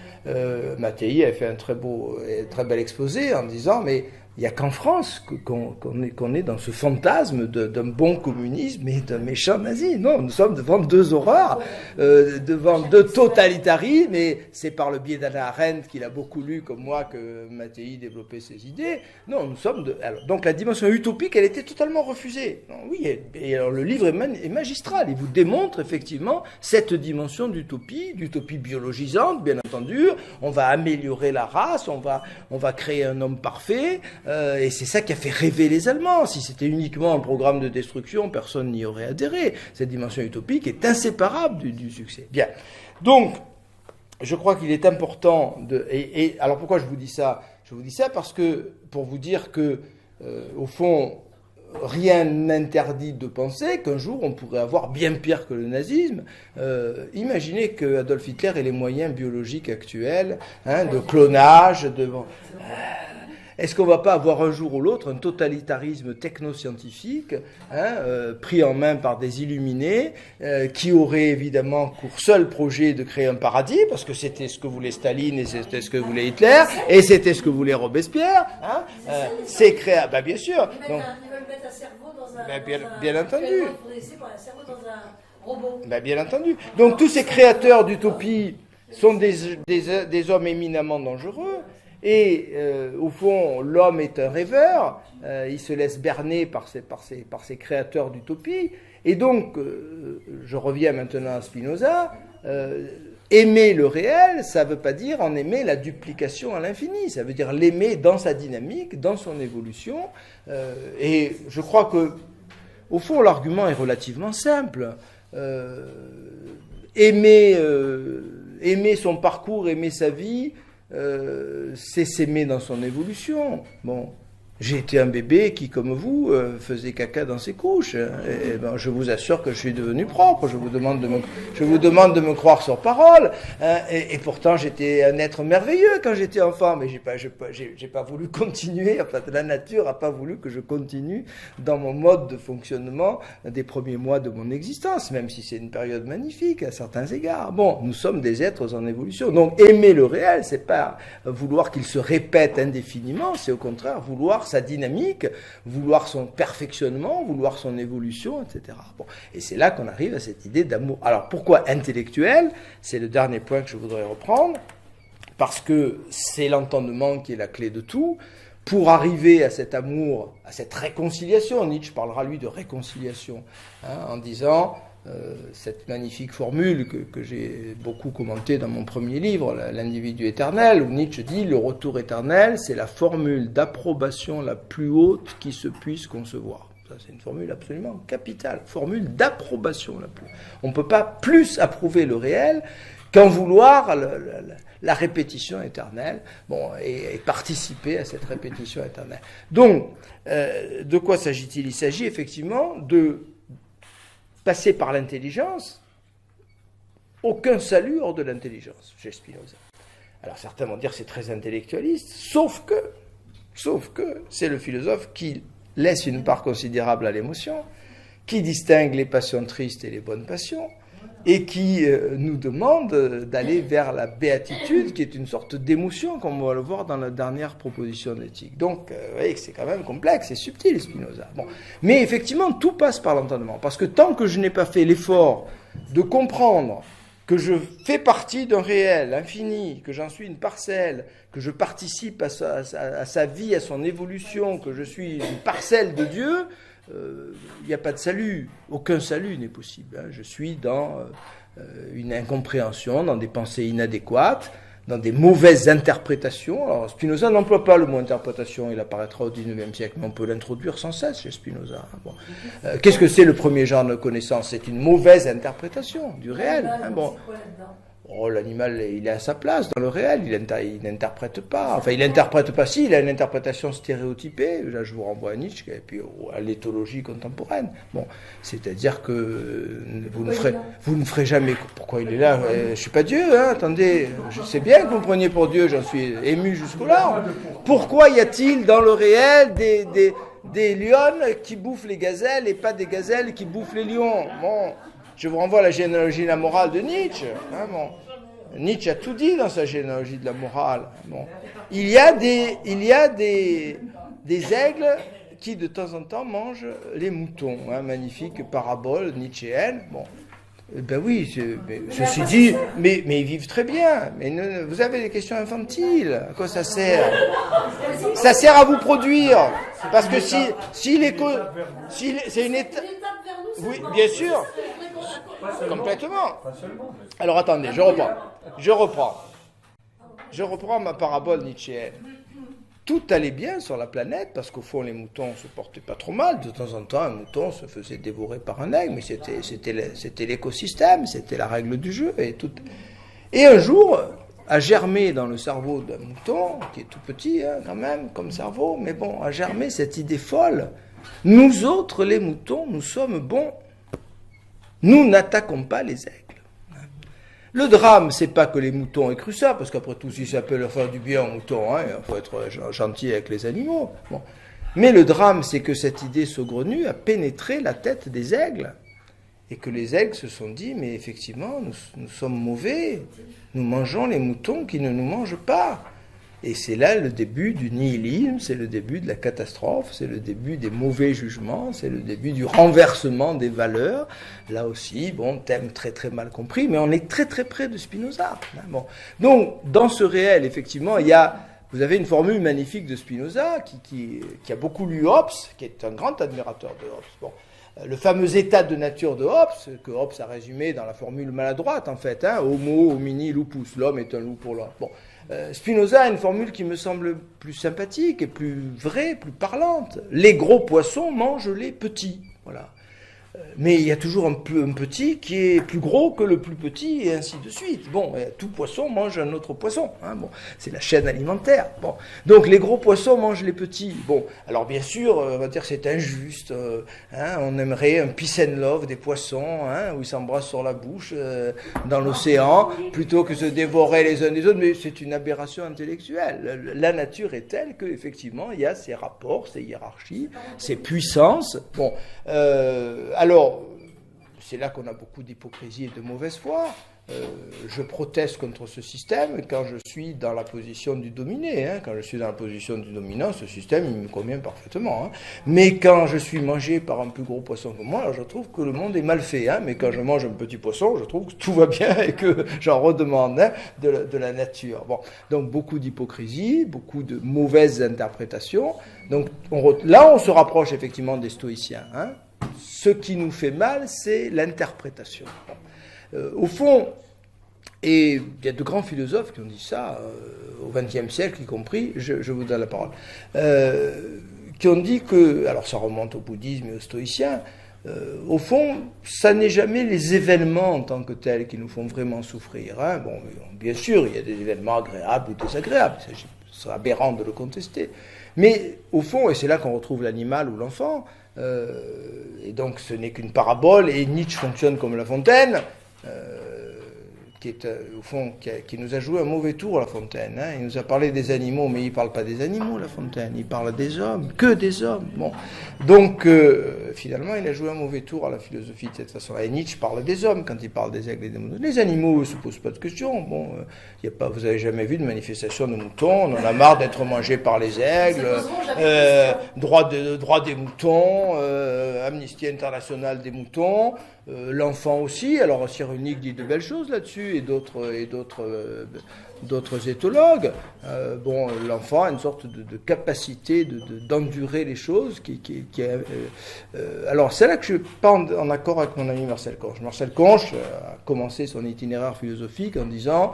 Mattei a fait un très bel exposé en disant, mais il n'y a qu'en France qu'on est dans ce fantasme d'un bon communisme et d'un méchant nazi. Non, nous sommes devant deux horreurs, devant deux totalitarismes, et c'est par le biais d'Hannah Arendt, qu'il a beaucoup lu comme moi, que Mattei développait ses idées. Non, nous sommes donc la dimension utopique, elle était totalement refusée. Non, oui, et alors le livre est magistral. Il vous démontre effectivement cette dimension d'utopie biologisante, bien entendu. On va améliorer la race, on va créer un homme parfait. Et c'est ça qui a fait rêver les Allemands. Si c'était uniquement un programme de destruction, personne n'y aurait adhéré. Cette dimension utopique est inséparable du succès. Bien. Donc, je crois qu'il est important alors pourquoi je vous dis ça? Je vous dis ça parce que, pour vous dire que, au fond, rien n'interdit de penser qu'un jour on pourrait avoir bien pire que le nazisme. Imaginez que Adolf Hitler ait les moyens biologiques actuels, de clonage, est-ce qu'on ne va pas avoir un jour ou l'autre un totalitarisme technoscientifique, pris en main par des illuminés, qui aurait évidemment pour seul projet de créer un paradis, parce que c'était ce que voulait Staline, et c'était ce que voulait Hitler, et c'était ce que voulait Robespierre. C'est créé, bien sûr. Donc, ils veulent mettre un cerveau dans un... bien entendu. Un cerveau dans un robot. Bien entendu. Donc tous ces créateurs d'utopie sont des hommes éminemment dangereux. Et au fond, l'homme est un rêveur, il se laisse berner par ces créateurs d'utopie, Et donc, je reviens maintenant à Spinoza, aimer le réel, ça ne veut pas dire en aimer la duplication à l'infini, ça veut dire l'aimer dans sa dynamique, dans son évolution, et je crois que, au fond, l'argument est relativement simple. Aimer son parcours, aimer sa vie, c'est s'aimer dans son évolution. Bon, j'ai été un bébé qui, comme vous, faisait caca dans ses couches. Et ben, je vous assure que je suis devenu propre. Je vous demande de me croire sur parole. Et pourtant, j'étais un être merveilleux quand j'étais enfant, mais j'ai pas voulu continuer. Enfin, la nature a pas voulu que je continue dans mon mode de fonctionnement des premiers mois de mon existence, même si c'est une période magnifique à certains égards. Bon, nous sommes des êtres en évolution. Donc, aimer le réel, c'est pas vouloir qu'il se répète indéfiniment, c'est au contraire vouloir sa dynamique, vouloir son perfectionnement, vouloir son évolution, etc. Bon. Et c'est là qu'on arrive à cette idée d'amour. Alors, pourquoi intellectuel? C'est le dernier point que je voudrais reprendre, parce que c'est l'entendement qui est la clé de tout. Pour arriver à cet amour, à cette réconciliation, Nietzsche parlera, lui, de réconciliation, en disant... cette magnifique formule que j'ai beaucoup commentée dans mon premier livre, L'individu éternel, où Nietzsche dit « Le retour éternel, c'est la formule d'approbation la plus haute qui se puisse concevoir ». Ça, c'est une formule absolument capitale, formule d'approbation la plus haute. On ne peut pas plus approuver le réel qu'en vouloir la répétition éternelle, bon, et participer à cette répétition éternelle. Donc, de quoi s'agit-il? Il s'agit effectivement de passer par l'intelligence, aucun salut hors de l'intelligence, chez Spinoza. Alors certains vont dire que c'est très intellectualiste, sauf que c'est le philosophe qui laisse une part considérable à l'émotion, qui distingue les passions tristes et les bonnes passions, et qui nous demande d'aller vers la béatitude, qui est une sorte d'émotion, comme on va le voir dans la dernière proposition d'éthique. Donc, vous voyez que c'est quand même complexe, c'est subtil, Spinoza. Bon. Mais effectivement, tout passe par l'entendement, parce que tant que je n'ai pas fait l'effort de comprendre que je fais partie d'un réel infini, que j'en suis une parcelle, que je participe à sa vie, à son évolution, que je suis une parcelle de Dieu, il n'y a pas de salut. Aucun salut n'est possible. Je suis dans une incompréhension, dans des pensées inadéquates, dans des mauvaises interprétations. Alors Spinoza n'emploie pas le mot interprétation, il apparaîtra au XIXe siècle, mais on peut l'introduire sans cesse chez Spinoza. Bon. Qu'est-ce que c'est le premier genre de connaissance? C'est une mauvaise interprétation du réel. Bon. Oh, l'animal, il est à sa place dans le réel, il n'interprète pas. Enfin, il n'interprète pas, si, il a une interprétation stéréotypée. Là, je vous renvoie à Nietzsche, et puis à l'éthologie contemporaine. Bon, c'est-à-dire que vous ne ferez jamais... Pourquoi il est là? Je ne suis pas Dieu, hein, attendez. Je sais bien que vous me preniez pour Dieu, j'en suis ému jusqu'au-là. Pourquoi y a-t-il dans le réel des lionnes qui bouffent les gazelles et pas des gazelles qui bouffent les lions? Bon... Je vous renvoie à la généalogie de la morale de Nietzsche. Hein, bon. Nietzsche a tout dit dans sa généalogie de la morale. Bon. Il y a des aigles qui de temps en temps mangent les moutons. Hein, magnifique parabole nietzschéenne. Bon. Ben oui, ceci dit, mais ils vivent très bien. Mais vous avez des questions infantiles. À quoi ça sert? Ça sert à vous produire. Parce que si c'est une étape... Oui, bien sûr. Complètement. Alors attendez, je reprends ma parabole nietzschéenne. Tout allait bien sur la planète, parce qu'au fond, les moutons se portaient pas trop mal. De temps en temps, un mouton se faisait dévorer par un aigle, mais c'était l'écosystème, c'était la règle du jeu. Et un jour, a germé dans le cerveau d'un mouton, qui est tout petit, hein, quand même, comme cerveau, mais bon, a germé cette idée folle. Nous autres, les moutons, nous sommes bons. Nous n'attaquons pas les aigles. Le drame, c'est pas que les moutons aient cru ça, parce qu'après tout, si ça peut leur faire du bien aux moutons, hein, il faut être gentil avec les animaux. Bon. Mais le drame, c'est que cette idée saugrenue a pénétré la tête des aigles, et que les aigles se sont dit, mais effectivement, nous sommes mauvais, nous mangeons les moutons qui ne nous mangent pas. Et c'est là le début du nihilisme, c'est le début de la catastrophe, c'est le début des mauvais jugements, c'est le début du renversement des valeurs. Là aussi, bon, thème très très mal compris, mais on est très très près de Spinoza. Bon. Donc, dans ce réel, effectivement, vous avez une formule magnifique de Spinoza qui a beaucoup lu Hobbes, qui est un grand admirateur de Hobbes. Bon. le fameux état de nature de Hobbes, que Hobbes a résumé dans la formule maladroite, en fait, hein, homo homini lupus, l'homme est un loup pour l'homme. Bon. Spinoza a une formule qui me semble plus sympathique et plus vraie, plus parlante. Les gros poissons mangent les petits. Voilà. Mais il y a toujours un petit qui est plus gros que le plus petit, et ainsi de suite. Bon, tout poisson mange un autre poisson. Hein, bon, c'est la chaîne alimentaire. Bon, donc les gros poissons mangent les petits. Bon, alors bien sûr, on va dire que c'est injuste. Hein, on aimerait un peace and love des poissons, hein, où ils s'embrassent sur la bouche dans l'océan, plutôt que se dévorer les uns des autres. Mais c'est une aberration intellectuelle. La nature est telle qu'effectivement, il y a ces rapports, ces hiérarchies, ces puissances. Bon, alors, c'est là qu'on a beaucoup d'hypocrisie et de mauvaise foi. Je proteste contre ce système quand je suis dans la position du dominé. Hein. Quand je suis dans la position du dominant, ce système, il me convient parfaitement. Hein. Mais quand je suis mangé par un plus gros poisson que moi, alors je trouve que le monde est mal fait. Hein. Mais quand je mange un petit poisson, je trouve que tout va bien et que j'en redemande, hein, de la nature. Bon. Donc, beaucoup d'hypocrisie, beaucoup de mauvaises interprétations. Donc, là, on se rapproche effectivement des stoïciens. Hein. Ce qui nous fait mal, c'est l'interprétation. Au fond, et il y a de grands philosophes qui ont dit ça, au XXe siècle y compris, je vous donne la parole, qui ont dit que, alors ça remonte au bouddhisme et aux stoïciens, au fond, ça n'est jamais les événements en tant que tels qui nous font vraiment souffrir. Hein. Bon, bien sûr, il y a des événements agréables ou désagréables, ce serait aberrant de le contester. Mais au fond, et c'est là qu'on retrouve l'animal ou l'enfant, et donc ce n'est qu'une parabole, et Nietzsche fonctionne comme La Fontaine, qui est au fond qui nous a joué un mauvais tour, La Fontaine. Hein. Il nous a parlé des animaux, mais il ne parle pas des animaux, La Fontaine. Il parle des hommes, que des hommes. Bon. Donc finalement, il a joué un mauvais tour à la philosophie de cette façon-là. Et Nietzsche parle des hommes quand il parle des aigles et des moutons. Les animaux ne se posent pas de questions. Bon, y a pas, vous n'avez jamais vu de manifestation de moutons. On en a marre d'être mangé par les aigles. Droit des moutons, Amnesty International des moutons. L'enfant aussi, alors Cyrulnik dit de belles choses là-dessus, et d'autres éthologues. Bon, l'enfant a une sorte de capacité d'endurer les choses alors c'est là que je ne suis pas en accord avec mon ami Marcel Conche. Marcel Conche a commencé son itinéraire philosophique en disant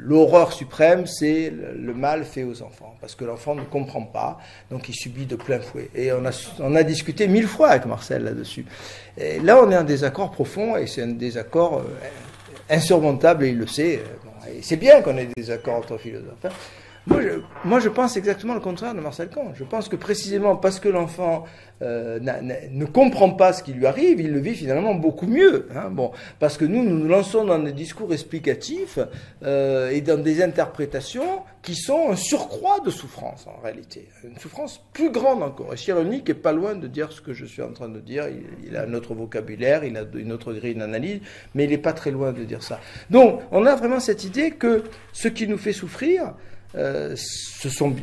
l'horreur suprême, c'est le mal fait aux enfants, parce que l'enfant ne comprend pas, donc il subit de plein fouet. Et on a discuté 1000 fois avec Marcel là-dessus. Et là, on est en désaccord profond, et c'est un désaccord insurmontable, et il le sait. Et c'est bien qu'on ait des désaccords entre philosophes. Hein. Moi, je pense exactement le contraire de Marcel Conche. Je pense que précisément parce que l'enfant ne comprend pas ce qui lui arrive, il le vit finalement beaucoup mieux. Hein. Bon, parce que nous lançons dans des discours explicatifs et dans des interprétations qui sont un surcroît de souffrance en réalité. Une souffrance plus grande encore. Et Cyrulnik n'est pas loin de dire ce que je suis en train de dire. Il a un autre vocabulaire, il a une autre grille d'analyse, mais il n'est pas très loin de dire ça. Donc, on a vraiment cette idée que ce qui nous fait souffrir, ce sont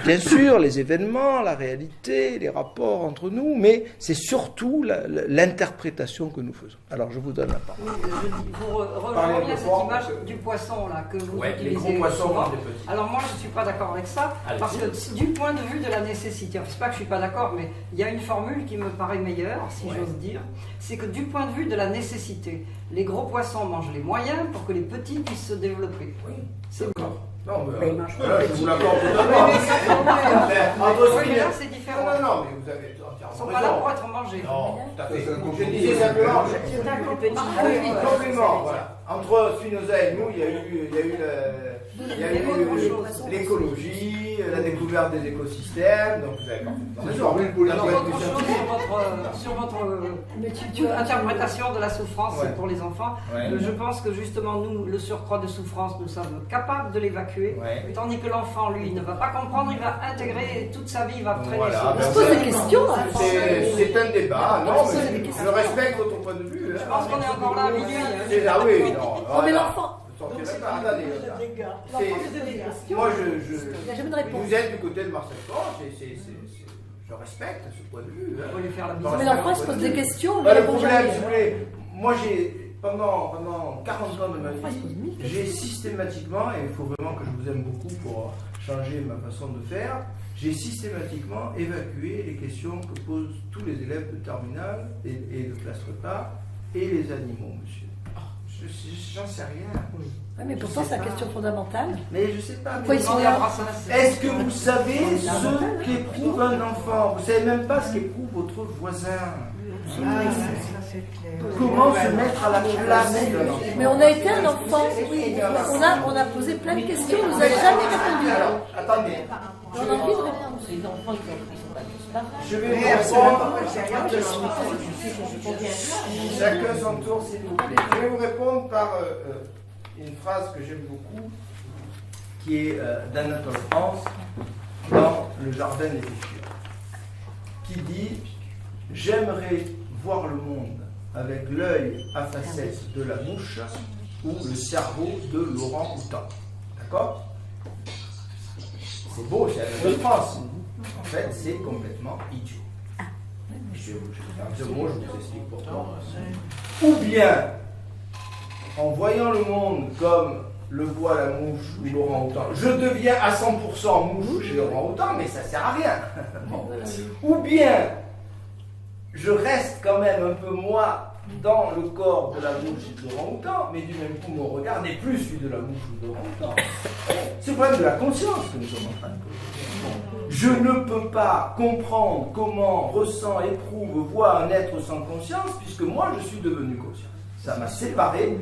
bien sûr les événements, la réalité, les rapports entre nous, mais c'est surtout l'interprétation que nous faisons. Alors je vous donne la parole. Vous rejoignez cette image du poisson là, que vous utilisez. Les gros poissons souvent. des petits. Alors moi je ne suis pas d'accord avec ça, parce que du point de vue de la nécessité, c'est pas que je ne suis pas d'accord, mais il y a une formule qui me paraît meilleure, si j'ose dire, c'est que du point de vue de la nécessité, les gros poissons mangent les moyens pour que les petits puissent se développer. Oui, c'est d'accord. Non, mais je vous l'accorde totalement. Oui, mais là c'est différent. Non, mais vous avez entièrement Ils ne sont pas là pour être mangés. Non, tout à fait. Je disais simplement, complément, voilà. Entre Spinoza et nous, il y a eu l'écologie, la découverte des écosystèmes, donc vous avez parfaitement sur votre interprétation de la souffrance pour les enfants, je pense que justement nous, le surcroît de souffrance, nous sommes capables de l'évacuer, tandis que l'enfant, lui, ne va pas comprendre, il va intégrer et toute sa vie, il va traîner voilà, on se pose des questions. C'est un débat, non, mais je respecte votre point de vue. Je pense qu'on est encore là à minuit. Ah oui, non. Non, mais l'enfant. Moi, Il n'y a jamais de réponse. vous êtes du côté de Marcel Conche, et je respecte ce point de vue. Hein. On va lui faire la bise. Mais l'enfant se pose des questions. Le problème, si vous voulez, moi pendant 40 ans de ma vie, j'ai systématiquement, et il faut vraiment que je vous aime beaucoup pour changer ma façon de faire, j'ai systématiquement évacué les questions que posent tous les élèves de terminale et de classe prépa et les animaux, monsieur. J'en sais rien. Oui, mais pourtant, c'est la question fondamentale. Mais je sais pas. Pourquoi ils sont là? Est-ce que vous savez ce qu'éprouve un enfant? Vous savez même pas ce qu'éprouve votre voisin. Comment se mettre à la place d'un enfant? Mais on a été un enfant. On a posé plein de questions, on nous a jamais répondu. Alors, attendez. On a envie de répondre. Les enfants, ils sont pas tous pareils. Je vais vous répondre. Chacun son tour, s'il vous plaît. Je vais vous répondre par une phrase que j'aime beaucoup, qui est d'Anatole France, dans Le Jardin des Fissures, qui dit « J'aimerais voir le monde avec l'œil à facettes de la mouche ou le cerveau de Laurent Houtan. » D'accord? C'est beau, c'est Anatole France. En fait, c'est complètement idiot. Je vais faire deux mots, je vous explique pourquoi. Ou bien, en voyant le monde comme le voit la mouche ou Laurent Houtan, je deviens à 100% mouche chez Laurent Houtan, mais ça sert à rien. Bon. Ou bien, je reste quand même un peu moi dans le corps de la mouche de Laurent Houtan, mais du même coup mon regard n'est plus celui de la mouche ou de Laurent Houtan. C'est le problème de la conscience que nous sommes en train de poser. Je ne peux pas comprendre comment ressent, éprouve, voit un être sans conscience, puisque moi je suis devenu conscient. Ça m'a séparé.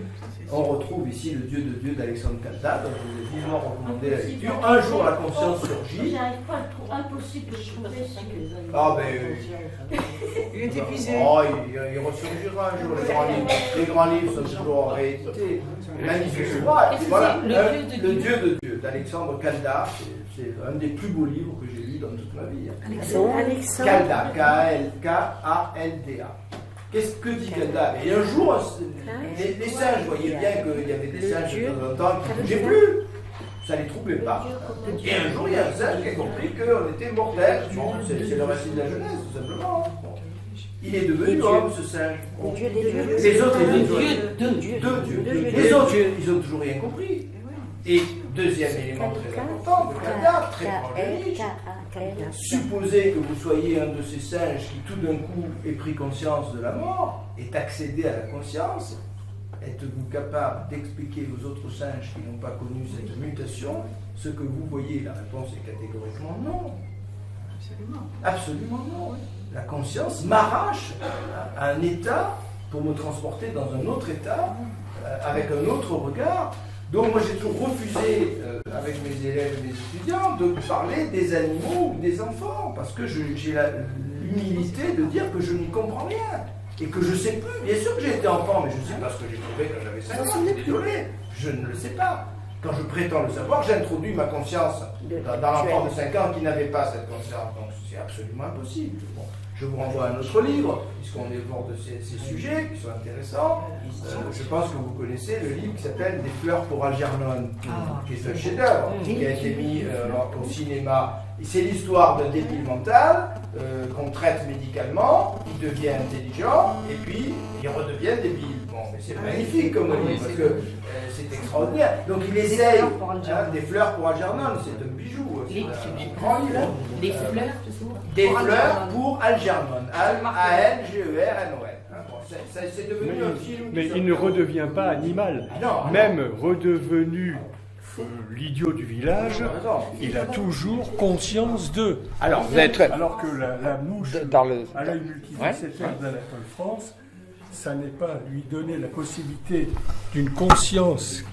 On retrouve ici le Dieu de Dieu d'Alexandre Caldat, dont je vous ai vivement recommandé la lecture. Un jour la conscience surgit. J'arrive pas à le trouver, impossible de trouver ça. Ah ben, il est épuisé. Oh, il ressurgira un jour. Les grands livres sont toujours en réédités. Magnifique ouvrage. Voilà, le Dieu de Dieu d'Alexandre Caldat. C'est un des plus beaux livres que j'ai lus dans toute ma vie. Alexandre. Caldat, K-A-L-D-A. Qu'est-ce que dit Caldat? Et un jour, les singes voyaient bien qu'il y avait des singes de temps en temps qui ne bougeaient plus. Ça ne les troublait pas. Et un jour, il y a un singe qui a compris qu'on était mortels. Bon, c'est le récit de la Genèse, tout simplement. Bon. Il est devenu homme, ce singe. Bon. Les autres, deux dieux. Les autres, ils n'ont toujours rien compris. Et deuxième élément très important de Caldat, très proche de Nietzsche, supposez que vous soyez un de ces singes qui tout d'un coup ait pris conscience de la mort, est accédé à la conscience, êtes-vous capable d'expliquer aux autres singes qui n'ont pas connu cette mutation ce que vous voyez? La réponse est catégoriquement non. Absolument non. La conscience m'arrache à un état pour me transporter dans un autre état, avec un autre regard. Donc moi j'ai toujours refusé, avec mes élèves et mes étudiants, de parler des animaux ou des enfants, parce que j'ai l'humilité de dire que je n'y comprends rien, et que je ne sais plus. Bien sûr que j'ai été enfant, mais je ne sais pas ce que j'ai trouvé quand j'avais 5 ans, désolé, je ne le sais pas. Quand je prétends le savoir, j'introduis ma conscience dans l'enfant de 5 ans qui n'avait pas cette conscience, donc c'est absolument impossible. Bon. Je vous renvoie à un autre livre, puisqu'on est bord de ces sujets qui sont intéressants. Je pense que vous connaissez le livre qui s'appelle Des fleurs pour Algernon, qui est un chef-d'œuvre, qui a été mis au cinéma. C'est l'histoire d'un débile mental qu'on traite médicalement, il devient intelligent, et puis il redevient débile. Bon, mais c'est magnifique comme livre, parce que c'est extraordinaire. Donc il essaye, Des fleurs pour Algernon, c'est un bijou, c'est un grand livre. Des fleurs, Des fleurs pour Algernon. A-L-G-E-R-N-O-N. C'est devenu un film. Mais il ne redevient pas animal. Non. Même redevenu l'idiot du village, il a toujours conscience d'eux. Alors, vous êtes très... Alors que la mouche Dans le... à l'œil multifacétaire d'Anatole France, ça n'est pas lui donner la possibilité d'une conscience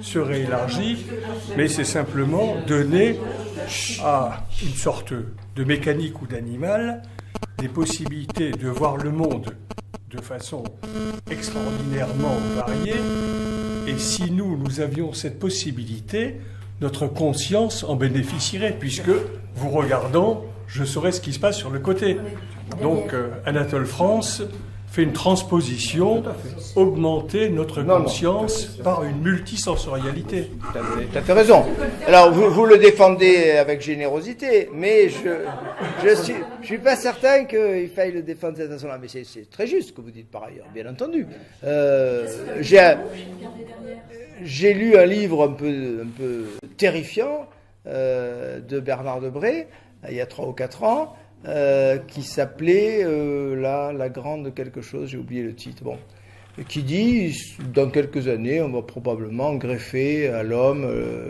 qui serait élargie, mais c'est simplement donner à une sorte de mécanique ou d'animal des possibilités de voir le monde de façon extraordinairement variée. Et si nous avions cette possibilité, notre conscience en bénéficierait, puisque, vous regardant, je saurais ce qui se passe sur le côté. Donc, Anatole France fait une transposition, augmenter notre conscience par une multisensorialité. Tu as fait raison. Alors, vous le défendez avec générosité, mais je suis pas certain qu'il faille le défendre de cette façon-là. Mais c'est très juste ce que vous dites par ailleurs, bien entendu. J'ai lu un livre un peu terrifiant de Bernard Debré, il y a 3 ou 4 ans, qui s'appelait la grande quelque chose, j'ai oublié le titre, bon, qui dit, dans quelques années, on va probablement greffer à l'homme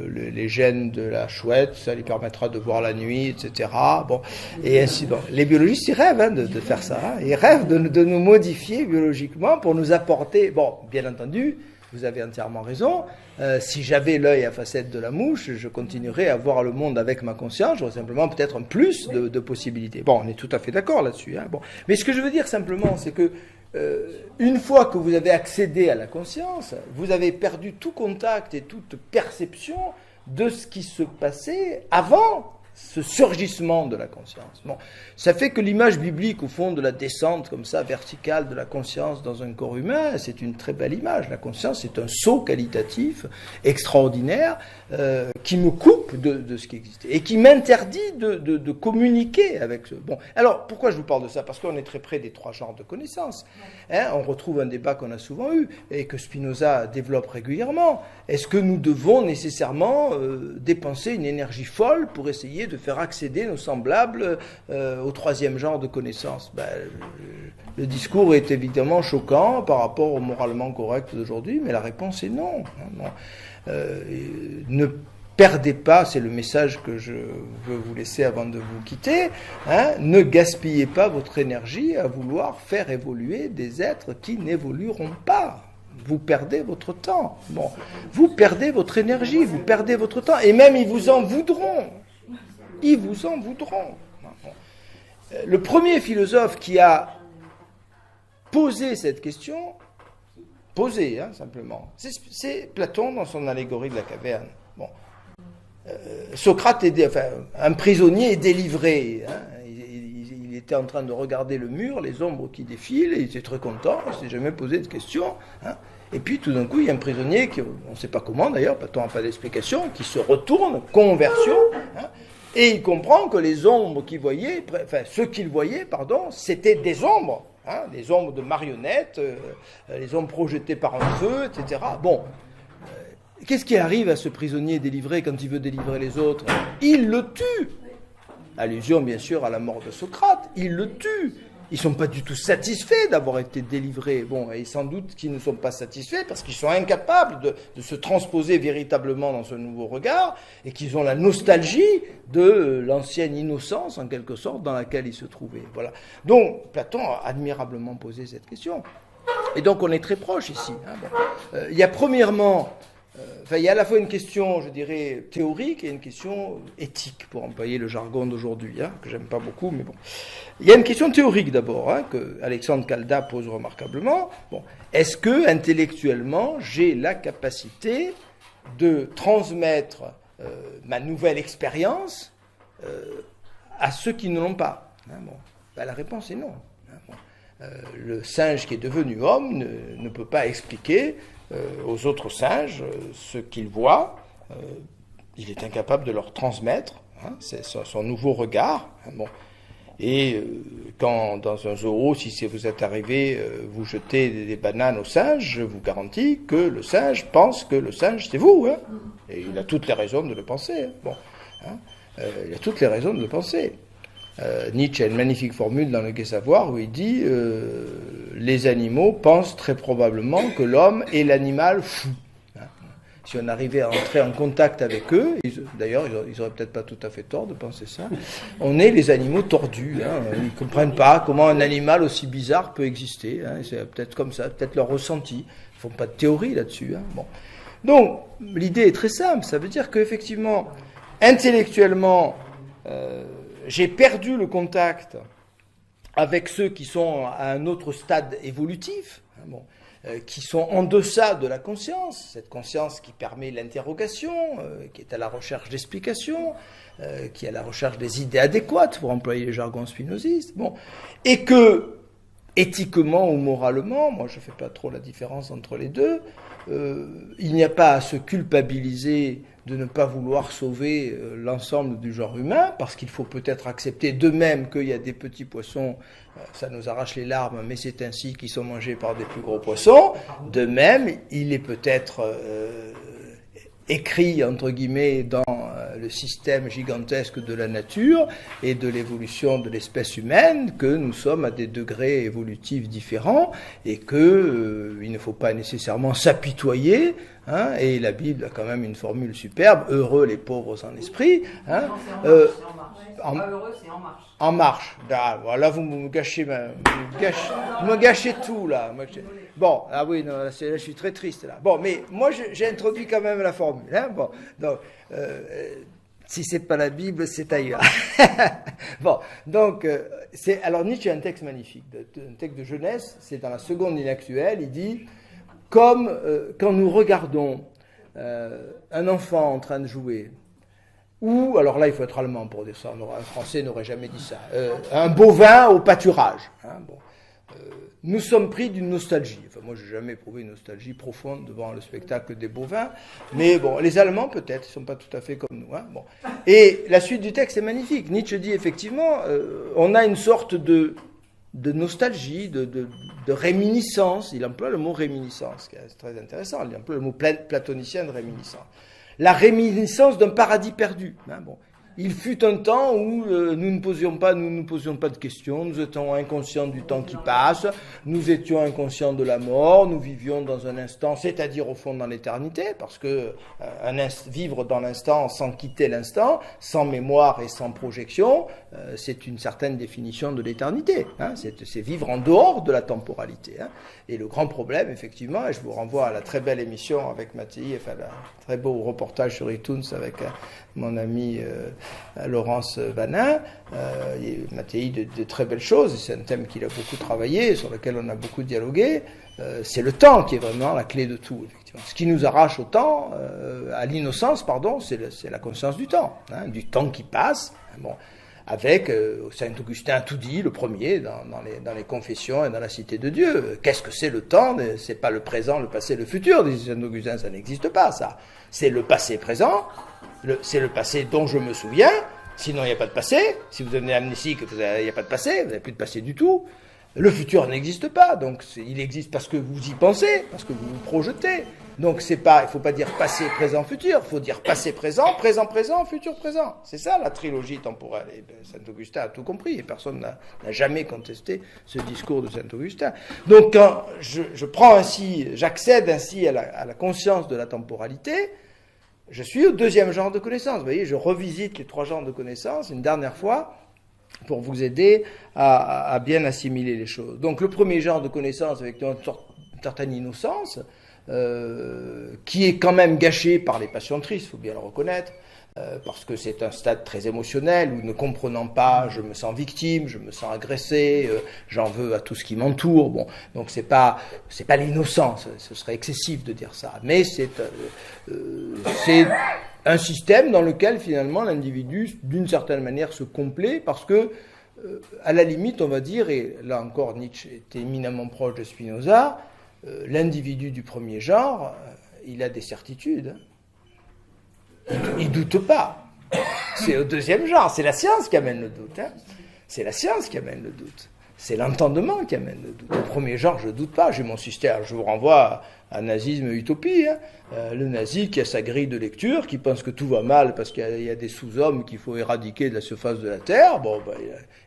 les gènes de la chouette, ça lui permettra de voir la nuit, etc. Bon, et ainsi de suite. Les biologistes, ils rêvent de faire ça, hein. Ils rêvent de nous modifier biologiquement pour nous apporter, bon, bien entendu, vous avez entièrement raison. Si j'avais l'œil à facettes de la mouche, je continuerais à voir le monde avec ma conscience. J'aurais simplement peut-être un plus de possibilités. Bon, on est tout à fait d'accord là-dessus, hein. Bon. Mais ce que je veux dire simplement, c'est que une fois que vous avez accédé à la conscience, vous avez perdu tout contact et toute perception de ce qui se passait avant ce surgissement de la conscience. Bon, ça fait que l'image biblique, au fond, de la descente comme ça, verticale de la conscience dans un corps humain, c'est une très belle image. La conscience, c'est un saut qualitatif extraordinaire qui me coupe de ce qui existait et qui m'interdit de communiquer avec ce... Bon, alors, pourquoi je vous parle de ça? Parce qu'on est très près des 3 genres de connaissances. Hein, on retrouve un débat qu'on a souvent eu et que Spinoza développe régulièrement. Est-ce que nous devons nécessairement dépenser une énergie folle pour essayer de faire accéder nos semblables au 3e genre de connaissances? Le discours est évidemment choquant par rapport au moralement correct d'aujourd'hui, mais la réponse est non. Ne perdez pas, c'est le message que je veux vous laisser avant de vous quitter, hein, ne gaspillez pas votre énergie à vouloir faire évoluer des êtres qui n'évolueront pas. Vous perdez votre temps. Bon, vous perdez votre énergie, vous perdez votre temps, et même ils vous en voudront. Ils vous en voudront. Le premier philosophe qui a posé cette question, simplement, c'est Platon dans son allégorie de la caverne. Bon. Socrate un prisonnier est délivré. Hein. Il était en train de regarder le mur, les ombres qui défilent, et il était très content, il ne s'est jamais posé de questions. Hein. Et puis tout d'un coup, il y a un prisonnier, on ne sait pas comment d'ailleurs, Platon n'a pas d'explication, qui se retourne, conversion, hein, et il comprend que les ombres qu'il voyait, ceux qu'il voyait, c'était des ombres, hein, des ombres de marionnettes, les ombres projetées par un feu, etc. Bon, qu'est-ce qui arrive à ce prisonnier délivré quand il veut délivrer les autres? Il le tue. Allusion bien sûr à la mort de Socrate, il le tue. Ils ne sont pas du tout satisfaits d'avoir été délivrés. Bon, et sans doute qu'ils ne sont pas satisfaits parce qu'ils sont incapables de se transposer véritablement dans ce nouveau regard et qu'ils ont la nostalgie de l'ancienne innocence, en quelque sorte, dans laquelle ils se trouvaient. Voilà. Donc, Platon a admirablement posé cette question. Et donc, on est très proche ici. Hein. Bon. Il y a premièrement... il y a à la fois une question, je dirais, théorique et une question éthique, pour employer le jargon d'aujourd'hui, hein, que j'aime pas beaucoup, mais bon. Il y a une question théorique d'abord, hein, que Alexandre Calda pose remarquablement. Bon, est-ce que, intellectuellement, j'ai la capacité de transmettre ma nouvelle expérience à ceux qui ne l'ont pas? Hein, bon. La réponse est non. Hein, bon. Le singe qui est devenu homme ne peut pas expliquer aux autres singes ce qu'il voit. Il est incapable de leur transmettre, hein, c'est son nouveau regard. Hein, bon. Et quand dans un zoo, si vous êtes arrivé, vous jetez des bananes au singe, je vous garantis que le singe pense que le singe c'est vous. Hein, et il a toutes les raisons de le penser. Hein, bon, hein, il a toutes les raisons de le penser. Nietzsche a une magnifique formule dans le Gai Savoir où il dit les animaux pensent très probablement que l'homme est l'animal fou. Hein. Si on arrivait à entrer en contact avec eux, d'ailleurs ils n'auraient peut-être pas tout à fait tort de penser ça, on est les animaux tordus. Hein. Ils ne comprennent pas comment un animal aussi bizarre peut exister. Hein. C'est peut-être comme ça, peut-être leur ressenti. Ils ne font pas de théorie là-dessus. Hein. Bon. Donc l'idée est très simple, ça veut dire qu'effectivement, intellectuellement, j'ai perdu le contact avec ceux qui sont à un autre stade évolutif, hein, bon, qui sont en deçà de la conscience, cette conscience qui permet l'interrogation, qui est à la recherche d'explications, qui est à la recherche des idées adéquates, pour employer le jargon spinoziste, bon, et que éthiquement ou moralement, moi je ne fais pas trop la différence entre les deux, il n'y a pas à se culpabiliser de ne pas vouloir sauver l'ensemble du genre humain, parce qu'il faut peut-être accepter de même qu'il y a des petits poissons, ça nous arrache les larmes, mais c'est ainsi qu'ils sont mangés par des plus gros poissons. De même, il est peut-être écrit, entre guillemets, dans le système gigantesque de la nature et de l'évolution de l'espèce humaine, que nous sommes à des degrés évolutifs différents et que il ne faut pas nécessairement s'apitoyer. Hein, et la Bible a quand même une formule superbe, heureux les pauvres en esprit. Hein, Pas heureux, c'est en marche. En marche. Ah, voilà, vous me gâchez, vous me gâchez tout là. Bon, ah oui, non, là, je suis très triste là. Bon, mais moi j'ai introduit quand même la formule. Hein, bon, donc si c'est pas la Bible, c'est ailleurs. Bon, donc alors Nietzsche a un texte magnifique, un texte de Genèse, c'est dans la seconde ligne actuelle. Il dit comme quand nous regardons un enfant en train de jouer. Ou, alors là il faut être allemand pour dire ça, un Français n'aurait jamais dit ça, un bovin au pâturage. Hein, bon. Nous sommes pris d'une nostalgie. Enfin, moi, j'ai jamais éprouvé une nostalgie profonde devant le spectacle des bovins, mais bon, les Allemands peut-être, ils sont pas tout à fait comme nous. Hein, bon. Et la suite du texte est magnifique. Nietzsche dit effectivement, on a une sorte de nostalgie, de réminiscence. Il emploie le mot réminiscence, qui est très intéressant. Il emploie le mot platonicien de réminiscence. La réminiscence d'un paradis perdu. Hein, bon. Il fut un temps où nous ne posions pas de questions, nous étions inconscients du temps qui passe, nous étions inconscients de la mort, nous vivions dans un instant, c'est-à-dire au fond dans l'éternité, parce que vivre dans l'instant sans quitter l'instant, sans mémoire et sans projection, c'est une certaine définition de l'éternité. Hein, c'est vivre en dehors de la temporalité. Hein. Et le grand problème, effectivement, et je vous renvoie à la très belle émission avec Mattei, enfin le très beau reportage sur iTunes avec mon ami Laurence Vanin, Mattei de très belles choses, c'est un thème qu'il a beaucoup travaillé, sur lequel on a beaucoup dialogué, c'est le temps qui est vraiment la clé de tout, effectivement. Ce qui nous arrache au temps, à l'innocence, pardon, c'est la conscience du temps qui passe, bon, avec Saint-Augustin a tout dit, le premier, dans les confessions et dans la cité de Dieu. Qu'est-ce que c'est le temps? C'est pas le présent, le passé, le futur, dit Saint-Augustin, ça n'existe pas, ça. C'est le passé présent, c'est le passé dont je me souviens, sinon il n'y a pas de passé. Si vous devenez amnésique, il n'y a pas de passé, vous n'avez plus de passé du tout. Le futur n'existe pas, donc il existe parce que vous y pensez, parce que vous vous projetez. Donc il ne faut pas dire passé, présent, futur, il faut dire passé, présent, présent, présent, futur, présent. C'est ça la trilogie temporelle. Et Saint-Augustin a tout compris et personne n'a jamais contesté ce discours de Saint-Augustin. Donc quand j'accède ainsi à la conscience de la temporalité, je suis au deuxième genre de connaissance. Vous voyez, je revisite les trois genres de connaissances une dernière fois pour vous aider à bien assimiler les choses. Donc le premier genre de connaissance avec une certaine innocence, qui est quand même gâché par les passions tristes, il faut bien le reconnaître, parce que c'est un stade très émotionnel où, ne comprenant pas, je me sens victime, je me sens agressé, j'en veux à tout ce qui m'entoure. Bon, donc c'est pas l'innocence, ce serait excessif de dire ça, mais c'est un système dans lequel finalement l'individu, d'une certaine manière, se complaît, parce que à la limite, on va dire, et là encore Nietzsche était éminemment proche de Spinoza, l'individu du premier genre, il a des certitudes. Il ne doute pas. C'est au deuxième genre, c'est la science qui amène le doute. Hein. C'est la science qui amène le doute. C'est l'entendement qui amène le doute. Au premier genre, je ne doute pas. J'ai mon système. Je vous renvoie à Nazisme Utopie. Hein. Le nazi qui a sa grille de lecture, qui pense que tout va mal parce qu'il y a des sous-hommes qu'il faut éradiquer de la surface de la Terre. Bon,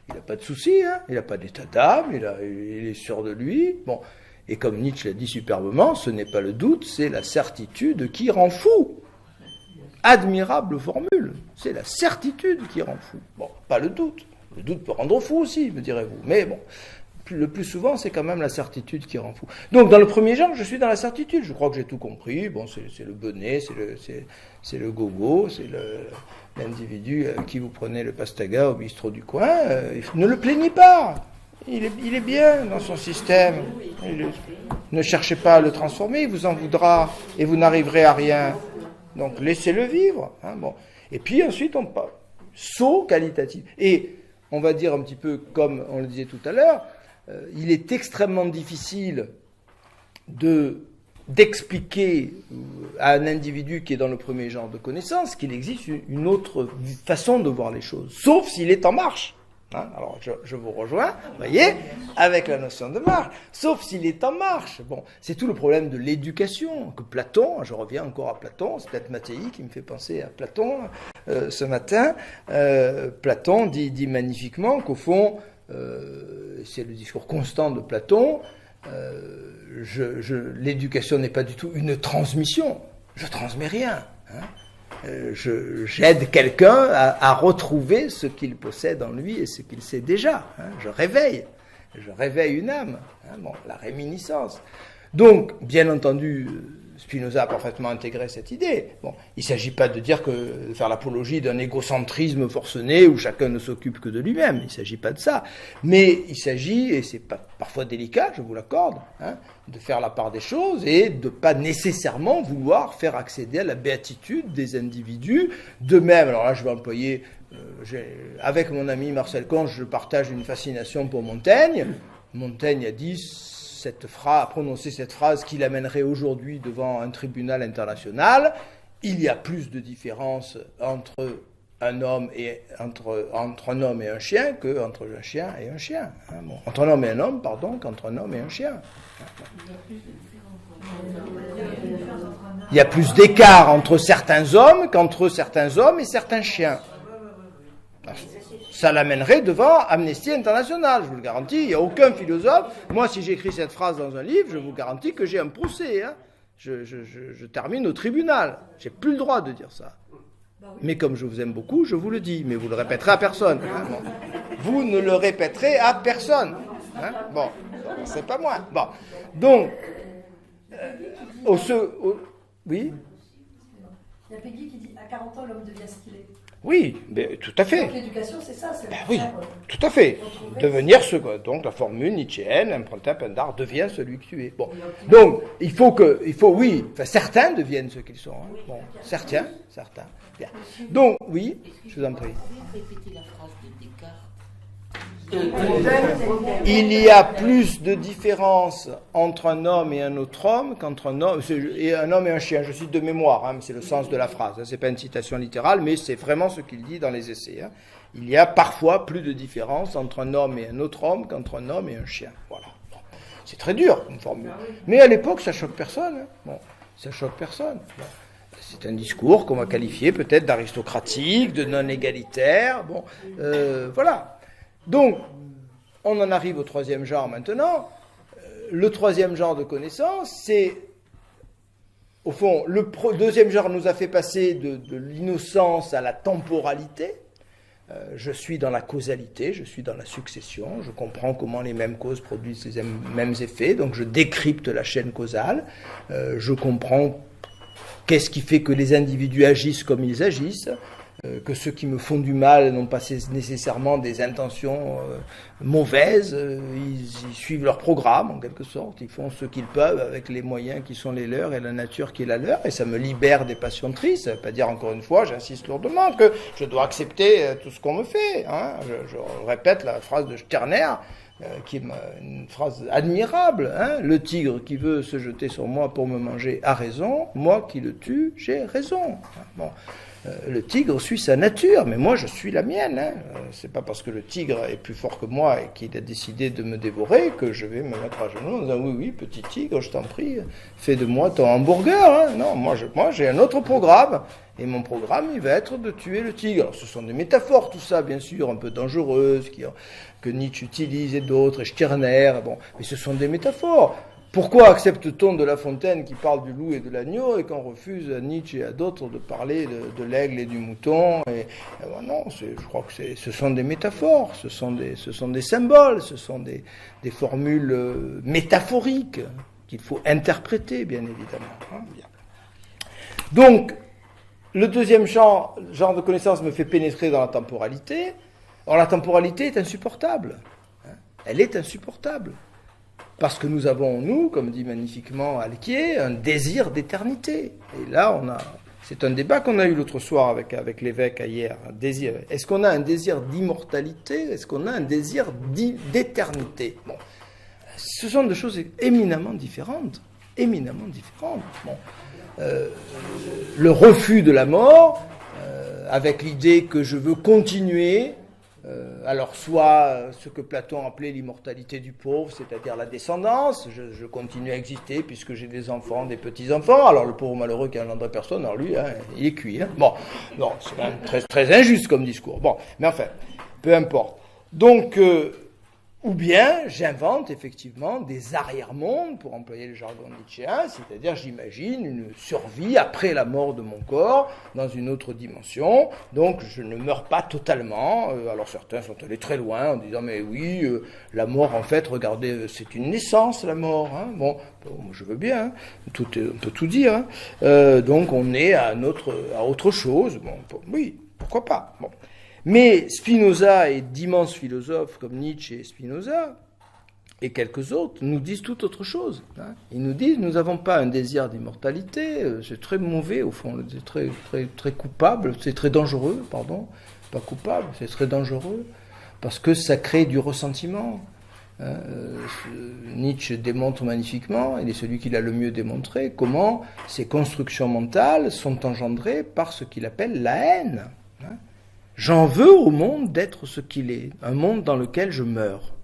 il n'a pas de souci. Hein. Il n'a pas d'état d'âme. Il est sûr de lui. Bon. Et comme Nietzsche l'a dit superbement, ce n'est pas le doute, c'est la certitude qui rend fou. Admirable formule. C'est la certitude qui rend fou. Bon, pas le doute. Le doute peut rendre fou aussi, me direz-vous. Mais bon, le plus souvent, c'est quand même la certitude qui rend fou. Donc, dans le premier genre, je suis dans la certitude. Je crois que j'ai tout compris. Bon, c'est le bonnet, c'est le gogo, c'est l'individu qui vous prenez le pastaga au bistrot du coin. Ne le plaignez pas. Il est bien dans son système. Ne cherchez pas à le transformer, il vous en voudra et vous n'arriverez à rien. Donc laissez-le vivre. Hein, bon. Et puis ensuite, on parle saut qualitatif. Et on va dire un petit peu comme on le disait tout à l'heure, il est extrêmement difficile d'expliquer à un individu qui est dans le premier genre de connaissance qu'il existe une autre façon de voir les choses, sauf s'il est en marche. Hein, alors je vous rejoins, vous voyez, avec la notion de marche, sauf s'il est en marche. Bon, c'est tout le problème de l'éducation que Platon, je reviens encore à Platon, c'est peut-être Mattei qui me fait penser à Platon ce matin. Platon dit magnifiquement qu'au fond, c'est le discours constant de Platon, l'éducation n'est pas du tout une transmission, je transmets rien. Hein. J'aide quelqu'un à retrouver ce qu'il possède en lui et ce qu'il sait déjà. Hein. Je réveille une âme, hein, bon, la réminiscence. Donc, bien entendu, Spinoza a parfaitement intégré cette idée. Bon, il ne s'agit pas de faire l'apologie d'un égocentrisme forcené où chacun ne s'occupe que de lui-même. Il ne s'agit pas de ça. Mais il s'agit, et c'est parfois délicat, je vous l'accorde, hein, de faire la part des choses et de ne pas nécessairement vouloir faire accéder à la béatitude des individus. De même, alors là je vais employer, avec mon ami Marcel Conche, je partage une fascination pour Montaigne. Montaigne a dit prononcé cette phrase qui l'amènerait aujourd'hui devant un tribunal international. Il y a plus de différence entre un homme et un chien qu'entre un chien et un chien. Hein, bon. Entre un homme et un homme, pardon, qu'entre un homme et un chien. Il y a plus d'écart entre certains hommes qu'entre certains hommes et certains chiens. Ça l'amènerait devant Amnesty International, je vous le garantis. Il n'y a aucun philosophe. Moi, si j'écris cette phrase dans un livre, je vous garantis que j'ai un procès. Hein. Je termine au tribunal. J'ai plus le droit de dire ça. Mais comme je vous aime beaucoup, je vous le dis. Mais vous le répéterez à personne. Hein. Bon. Vous ne le répéterez à personne. Hein. Bon, c'est pas moi. Bon, donc, oui. Il y a Peggy qui dit à 40 ans, l'homme devient ce qu'il est. Oui, mais tout à fait. Donc l'éducation, c'est ça. Oui, tout à fait. Devenir donc la formule nietzschéenne, emprunter un peu d'art, devient celui que tu es. Bon. Donc, certains deviennent ce qu'ils sont. Hein. Bon, certains. Bien. Donc, oui, je vous en prie. Répétez la phrase de Descartes. Il y a plus de différence entre un homme et un autre homme qu'entre un homme et un chien. Je cite de mémoire, hein, mais c'est le sens de la phrase. Hein, c'est pas une citation littérale, mais c'est vraiment ce qu'il dit dans les essais. Hein. Il y a parfois plus de différence entre un homme et un autre homme qu'entre un homme et un chien. Voilà. Bon. C'est très dur comme formule. Mais à l'époque, ça choque personne. Hein. Bon, ça choque personne. Bon. C'est un discours qu'on va qualifier peut-être d'aristocratique, de non égalitaire. Bon, voilà. Donc, on en arrive au troisième genre maintenant. Le troisième genre de connaissance, c'est, au fond, deuxième genre nous a fait passer de l'innocence à la temporalité. Je suis dans la causalité, je suis dans la succession, je comprends comment les mêmes causes produisent les mêmes effets, donc je décrypte la chaîne causale, je comprends qu'est-ce qui fait que les individus agissent comme ils agissent, que ceux qui me font du mal n'ont pas nécessairement des intentions mauvaises, ils suivent leur programme en quelque sorte, ils font ce qu'ils peuvent avec les moyens qui sont les leurs et la nature qui est la leur, et ça me libère des passions tristes. Ça ne veut pas dire encore une fois, j'insiste lourdement, que je dois accepter tout ce qu'on me fait. Hein. Je répète la phrase de Stirner, qui est une phrase admirable. Hein. Le tigre qui veut se jeter sur moi pour me manger a raison, moi qui le tue, j'ai raison. Bon. Le tigre suit sa nature, mais moi je suis la mienne. Hein. C'est pas parce que le tigre est plus fort que moi et qu'il a décidé de me dévorer que je vais me mettre à genoux en disant oui, petit tigre, je t'en prie, fais de moi ton hamburger. Hein. Non, moi j'ai un autre programme, et mon programme il va être de tuer le tigre. Alors, ce sont des métaphores, tout ça, bien sûr, un peu dangereuses, que Nietzsche utilise et d'autres, et Stirner, bon, mais ce sont des métaphores. Pourquoi accepte-t-on de La Fontaine qui parle du loup et de l'agneau et qu'on refuse à Nietzsche et à d'autres de parler de l'aigle et du mouton non, je crois que ce sont des métaphores, ce sont des symboles, ce sont des formules métaphoriques qu'il faut interpréter, bien évidemment. Hein, bien. Donc, le deuxième genre de connaissance me fait pénétrer dans la temporalité. Or, la temporalité est insupportable. Hein, elle est insupportable. Parce que nous avons, comme dit magnifiquement Alquier, un désir d'éternité. Et là, C'est un débat qu'on a eu l'autre soir avec l'évêque hier. Un désir. Est-ce qu'on a un désir d'immortalité? Est-ce qu'on a un désir d'éternité? Bon. Ce sont des choses éminemment différentes. Éminemment différentes. Bon. Le refus de la mort, avec l'idée que je veux continuer, alors soit ce que Platon appelait l'immortalité du pauvre, c'est-à-dire la descendance, je continue à exister puisque j'ai des enfants, des petits-enfants, alors le pauvre malheureux qui n'engendrait personne, alors lui, il est cuit. Bon, non, c'est quand même très, très injuste comme discours. Bon, mais enfin, peu importe. Donc, ou bien j'invente effectivement des arrière-mondes, pour employer le jargon nietzschéen, c'est-à-dire j'imagine une survie après la mort de mon corps dans une autre dimension, donc je ne meurs pas totalement. Alors certains sont allés très loin en disant mais oui, la mort en fait, regardez, c'est une naissance la mort. Hein. Bon, je veux bien, hein. On peut tout dire. Hein. Donc on est à autre chose. Bon, oui, pourquoi pas. Bon. Mais Spinoza et d'immenses philosophes comme Nietzsche et Spinoza, et quelques autres, nous disent tout autre chose. Hein. Ils nous disent, nous n'avons pas un désir d'immortalité, c'est très mauvais au fond, c'est très, très, très coupable, c'est très dangereux, pardon, pas coupable, c'est très dangereux, parce que ça crée du ressentiment. Hein. Nietzsche démontre magnifiquement, il est celui qui l'a le mieux démontré, comment ces constructions mentales sont engendrées par ce qu'il appelle la haine. Hein. J'en veux au monde d'être ce qu'il est, un monde dans lequel je meurs.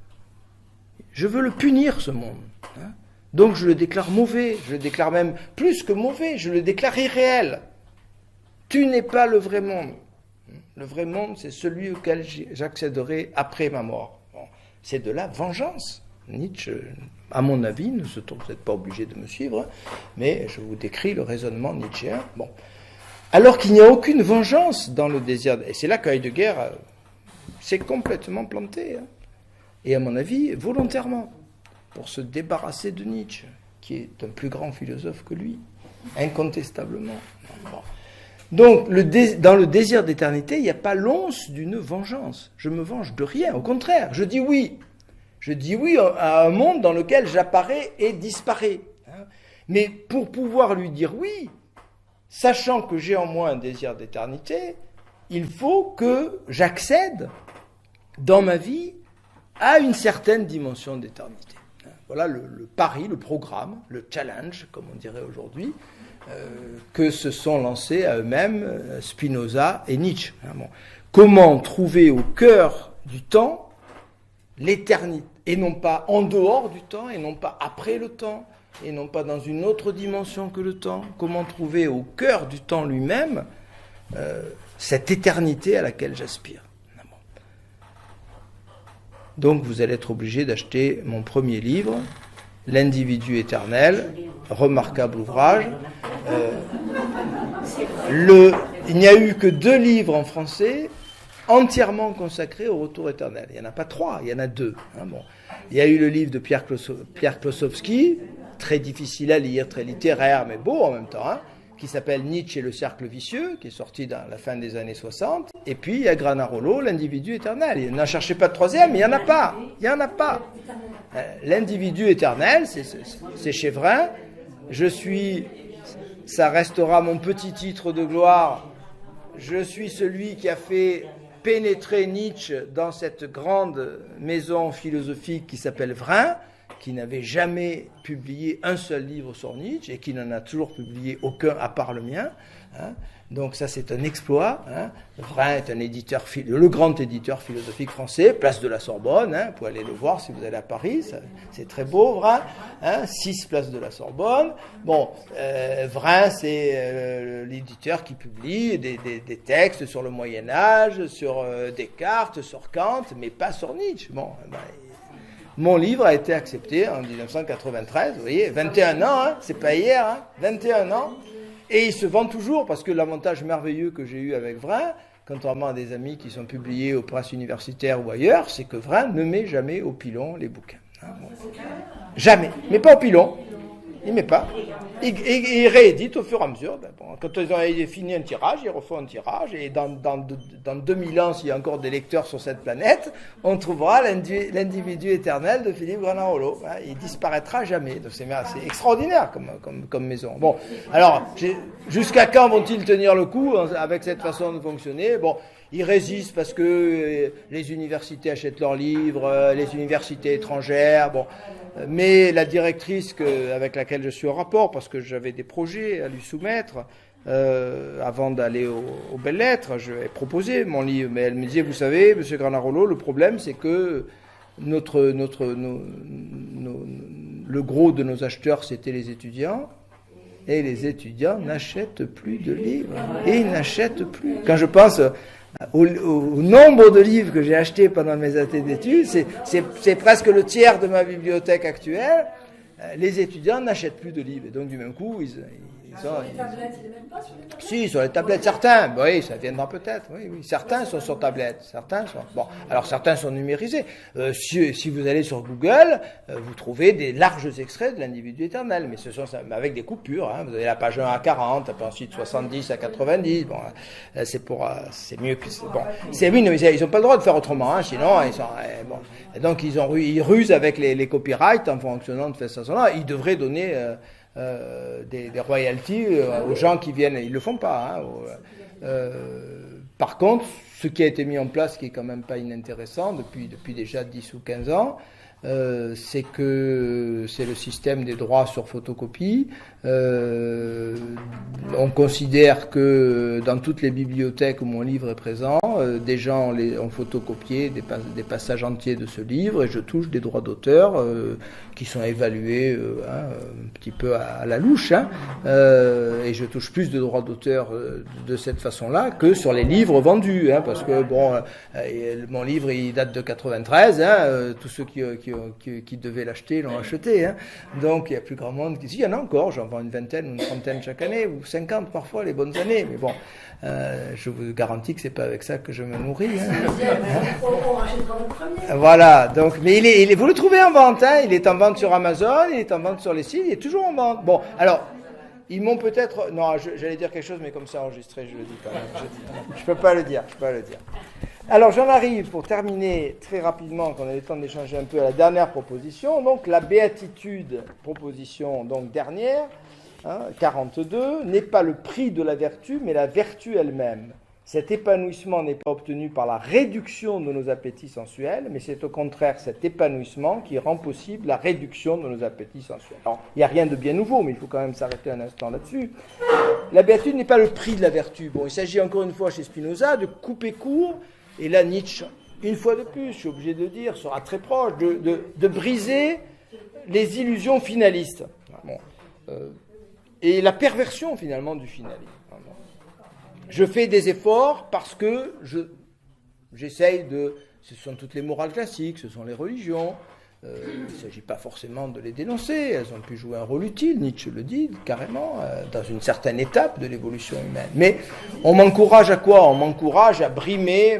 Je veux le punir, ce monde. Hein. Donc je le déclare mauvais, je le déclare même plus que mauvais, je le déclare irréel. Tu n'es pas le vrai monde. Le vrai monde, c'est celui auquel j'accéderai après ma mort. Bon. C'est de la vengeance. Nietzsche, à mon avis, vous n'êtes pas obligé de me suivre, mais je vous décris le raisonnement nietzschéen. Bon. Alors qu'il n'y a aucune vengeance dans le désir. Et c'est là qu'Heidegger s'est complètement planté. Hein. Et à mon avis, volontairement, pour se débarrasser de Nietzsche, qui est un plus grand philosophe que lui, incontestablement. Bon. Donc, dans le désir d'éternité, il n'y a pas l'once d'une vengeance. Je me venge de rien, au contraire, je dis oui. Je dis oui à un monde dans lequel j'apparais et disparais. Hein. Mais pour pouvoir lui dire oui, sachant que j'ai en moi un désir d'éternité, il faut que j'accède dans ma vie à une certaine dimension d'éternité. Voilà le pari, le programme, le challenge, comme on dirait aujourd'hui, que se sont lancés à eux-mêmes Spinoza et Nietzsche. Bon. Comment trouver au cœur du temps l'éternité, et non pas en dehors du temps, et non pas après le temps, et non pas dans une autre dimension que le temps. Comment trouver au cœur du temps lui-même cette éternité à laquelle j'aspire. Donc vous allez être obligé d'acheter mon premier livre, L'individu éternel, remarquable ouvrage. Il n'y a eu que 2 livres en français entièrement consacrés au retour éternel. Il n'y en a pas 3, il y en a 2. Hein, bon. Il y a eu le livre de Pierre Klossowski, très difficile à lire, très littéraire, mais beau en même temps, hein, qui s'appelle Nietzsche et le cercle vicieux, qui est sorti dans la fin des années 60. Et puis il y a Granarolo, L'individu éternel. N'en cherchez pas de troisième, il n'y en a pas. Il n'y en a pas. L'individu éternel, c'est Chevrin. Ça restera mon petit titre de gloire. Je suis celui qui a fait pénétrer Nietzsche dans cette grande maison philosophique qui s'appelle Vrin, qui n'avait jamais publié un seul livre sur Nietzsche et qui n'en a toujours publié aucun à part le mien. Hein. Donc ça, c'est un exploit. Hein. Vrin est le grand éditeur philosophique français, place de la Sorbonne. Hein. Vous pouvez aller le voir si vous allez à Paris. C'est très beau, Vrin. Hein. 6 place de la Sorbonne. Bon, Vrin, c'est l'éditeur qui publie des textes sur le Moyen-Âge, sur Descartes, sur Kant, mais pas sur Nietzsche. Bon, mon livre a été accepté en 1993, vous voyez, 21 ans, hein, c'est pas hier, hein, 21 ans, et il se vend toujours, parce que l'avantage merveilleux que j'ai eu avec Vrin, contrairement à des amis qui sont publiés aux presses universitaires ou ailleurs, c'est que Vrin ne met jamais au pilon les bouquins. Hein, bon. Jamais, mais pas au pilon. Il met pas. Il réédite au fur et à mesure. Ben bon, quand ils ont fini un tirage, ils refont un tirage. Et dans 2000 ans, s'il y a encore des lecteurs sur cette planète, on trouvera l'individu éternel de Philippe Granarolo. Hein, il disparaîtra jamais. Donc c'est extraordinaire comme maison. Bon, alors, jusqu'à quand vont-ils tenir le coup avec cette façon de fonctionner? Bon, ils résistent parce que les universités achètent leurs livres, les universités étrangères. Bon. Mais la directrice avec laquelle je suis en rapport, parce que j'avais des projets à lui soumettre, avant d'aller aux belles lettres, je ai proposé mon livre, mais elle me disait, vous savez, monsieur Granarolo, le problème c'est que le gros de nos acheteurs c'était les étudiants, et les étudiants n'achètent plus de livres, et ils n'achètent plus. Quand je pense au nombre de livres que j'ai achetés pendant mes années d'études, c'est presque le tiers de ma bibliothèque actuelle. Les étudiants n'achètent plus de livres. Et donc, du même coup, ils Sur les tablettes, il n'est même pas sur les tablettes. Si, sur les tablettes, certains. Oui, ça viendra peut-être. Oui, oui. Certains sont sur tablette. Certains sont. Bon, alors certains sont numérisés. Si vous allez sur Google, vous trouvez des larges extraits de l'individu éternel, mais ce sont avec des coupures. Hein. Vous avez la page 1 à 40, puis ensuite 70 à 90. Bon, c'est mieux que bon. C'est oui, mais ils n'ont pas le droit de faire autrement. Hein, sinon, ils sont bon. Et donc ils rusent avec les copyrights en fonctionnant de cette façon-là. Ils devraient donner des royalties aux gens qui viennent. Ils le font pas. Hein, par contre, ce qui a été mis en place, qui est quand même pas inintéressant depuis déjà 10 ou 15 ans, c'est que c'est le système des droits sur photocopie. On considère que dans toutes les bibliothèques où mon livre est présent, des gens ont photocopié des passages entiers de ce livre et je touche des droits d'auteur qui sont évalués un petit peu à la louche. Hein, et je touche plus de droits d'auteur de cette façon-là que sur les livres vendus. Hein, parce que bon, mon livre il date de 93. Hein, tous ceux qui devaient l'acheter l'ont acheté. Hein, donc il y a plus grand monde qui... Si, il y en a encore, j'en vends une vingtaine ou une trentaine chaque année, ou 50 parfois les bonnes années. Mais bon, je vous garantis que c'est pas avec ça que je me nourris. Hein. On rachètera le premier. Voilà, donc, mais vous le trouvez en vente, hein, il est en vente sur Amazon, il est en vente sur les sites, il est toujours en vente. Bon, alors, ils m'ont peut-être... Non, j'allais dire quelque chose, mais comme c'est enregistré, je le dis quand même. Je peux pas le dire. Alors, j'en arrive, pour terminer très rapidement, qu'on a eu le temps d'échanger un peu, à la dernière proposition. Donc, la béatitude, proposition donc dernière, 42, n'est pas le prix de la vertu, mais la vertu elle-même. Cet épanouissement n'est pas obtenu par la réduction de nos appétits sensuels, mais c'est au contraire cet épanouissement qui rend possible la réduction de nos appétits sensuels. Alors, il n'y a rien de bien nouveau, mais il faut quand même s'arrêter un instant là-dessus. La béatitude n'est pas le prix de la vertu. Bon, il s'agit encore une fois chez Spinoza de couper court. Et là, Nietzsche, une fois de plus, je suis obligé de dire, sera très proche de briser les illusions finalistes. Bon. Et la perversion, finalement, du finalisme. Je fais des efforts parce que j'essaye de... Ce sont toutes les morales classiques, ce sont les religions. Il ne s'agit pas forcément de les dénoncer. Elles ont pu jouer un rôle utile, Nietzsche le dit carrément, dans une certaine étape de l'évolution humaine. Mais on m'encourage à quoi ? On m'encourage à brimer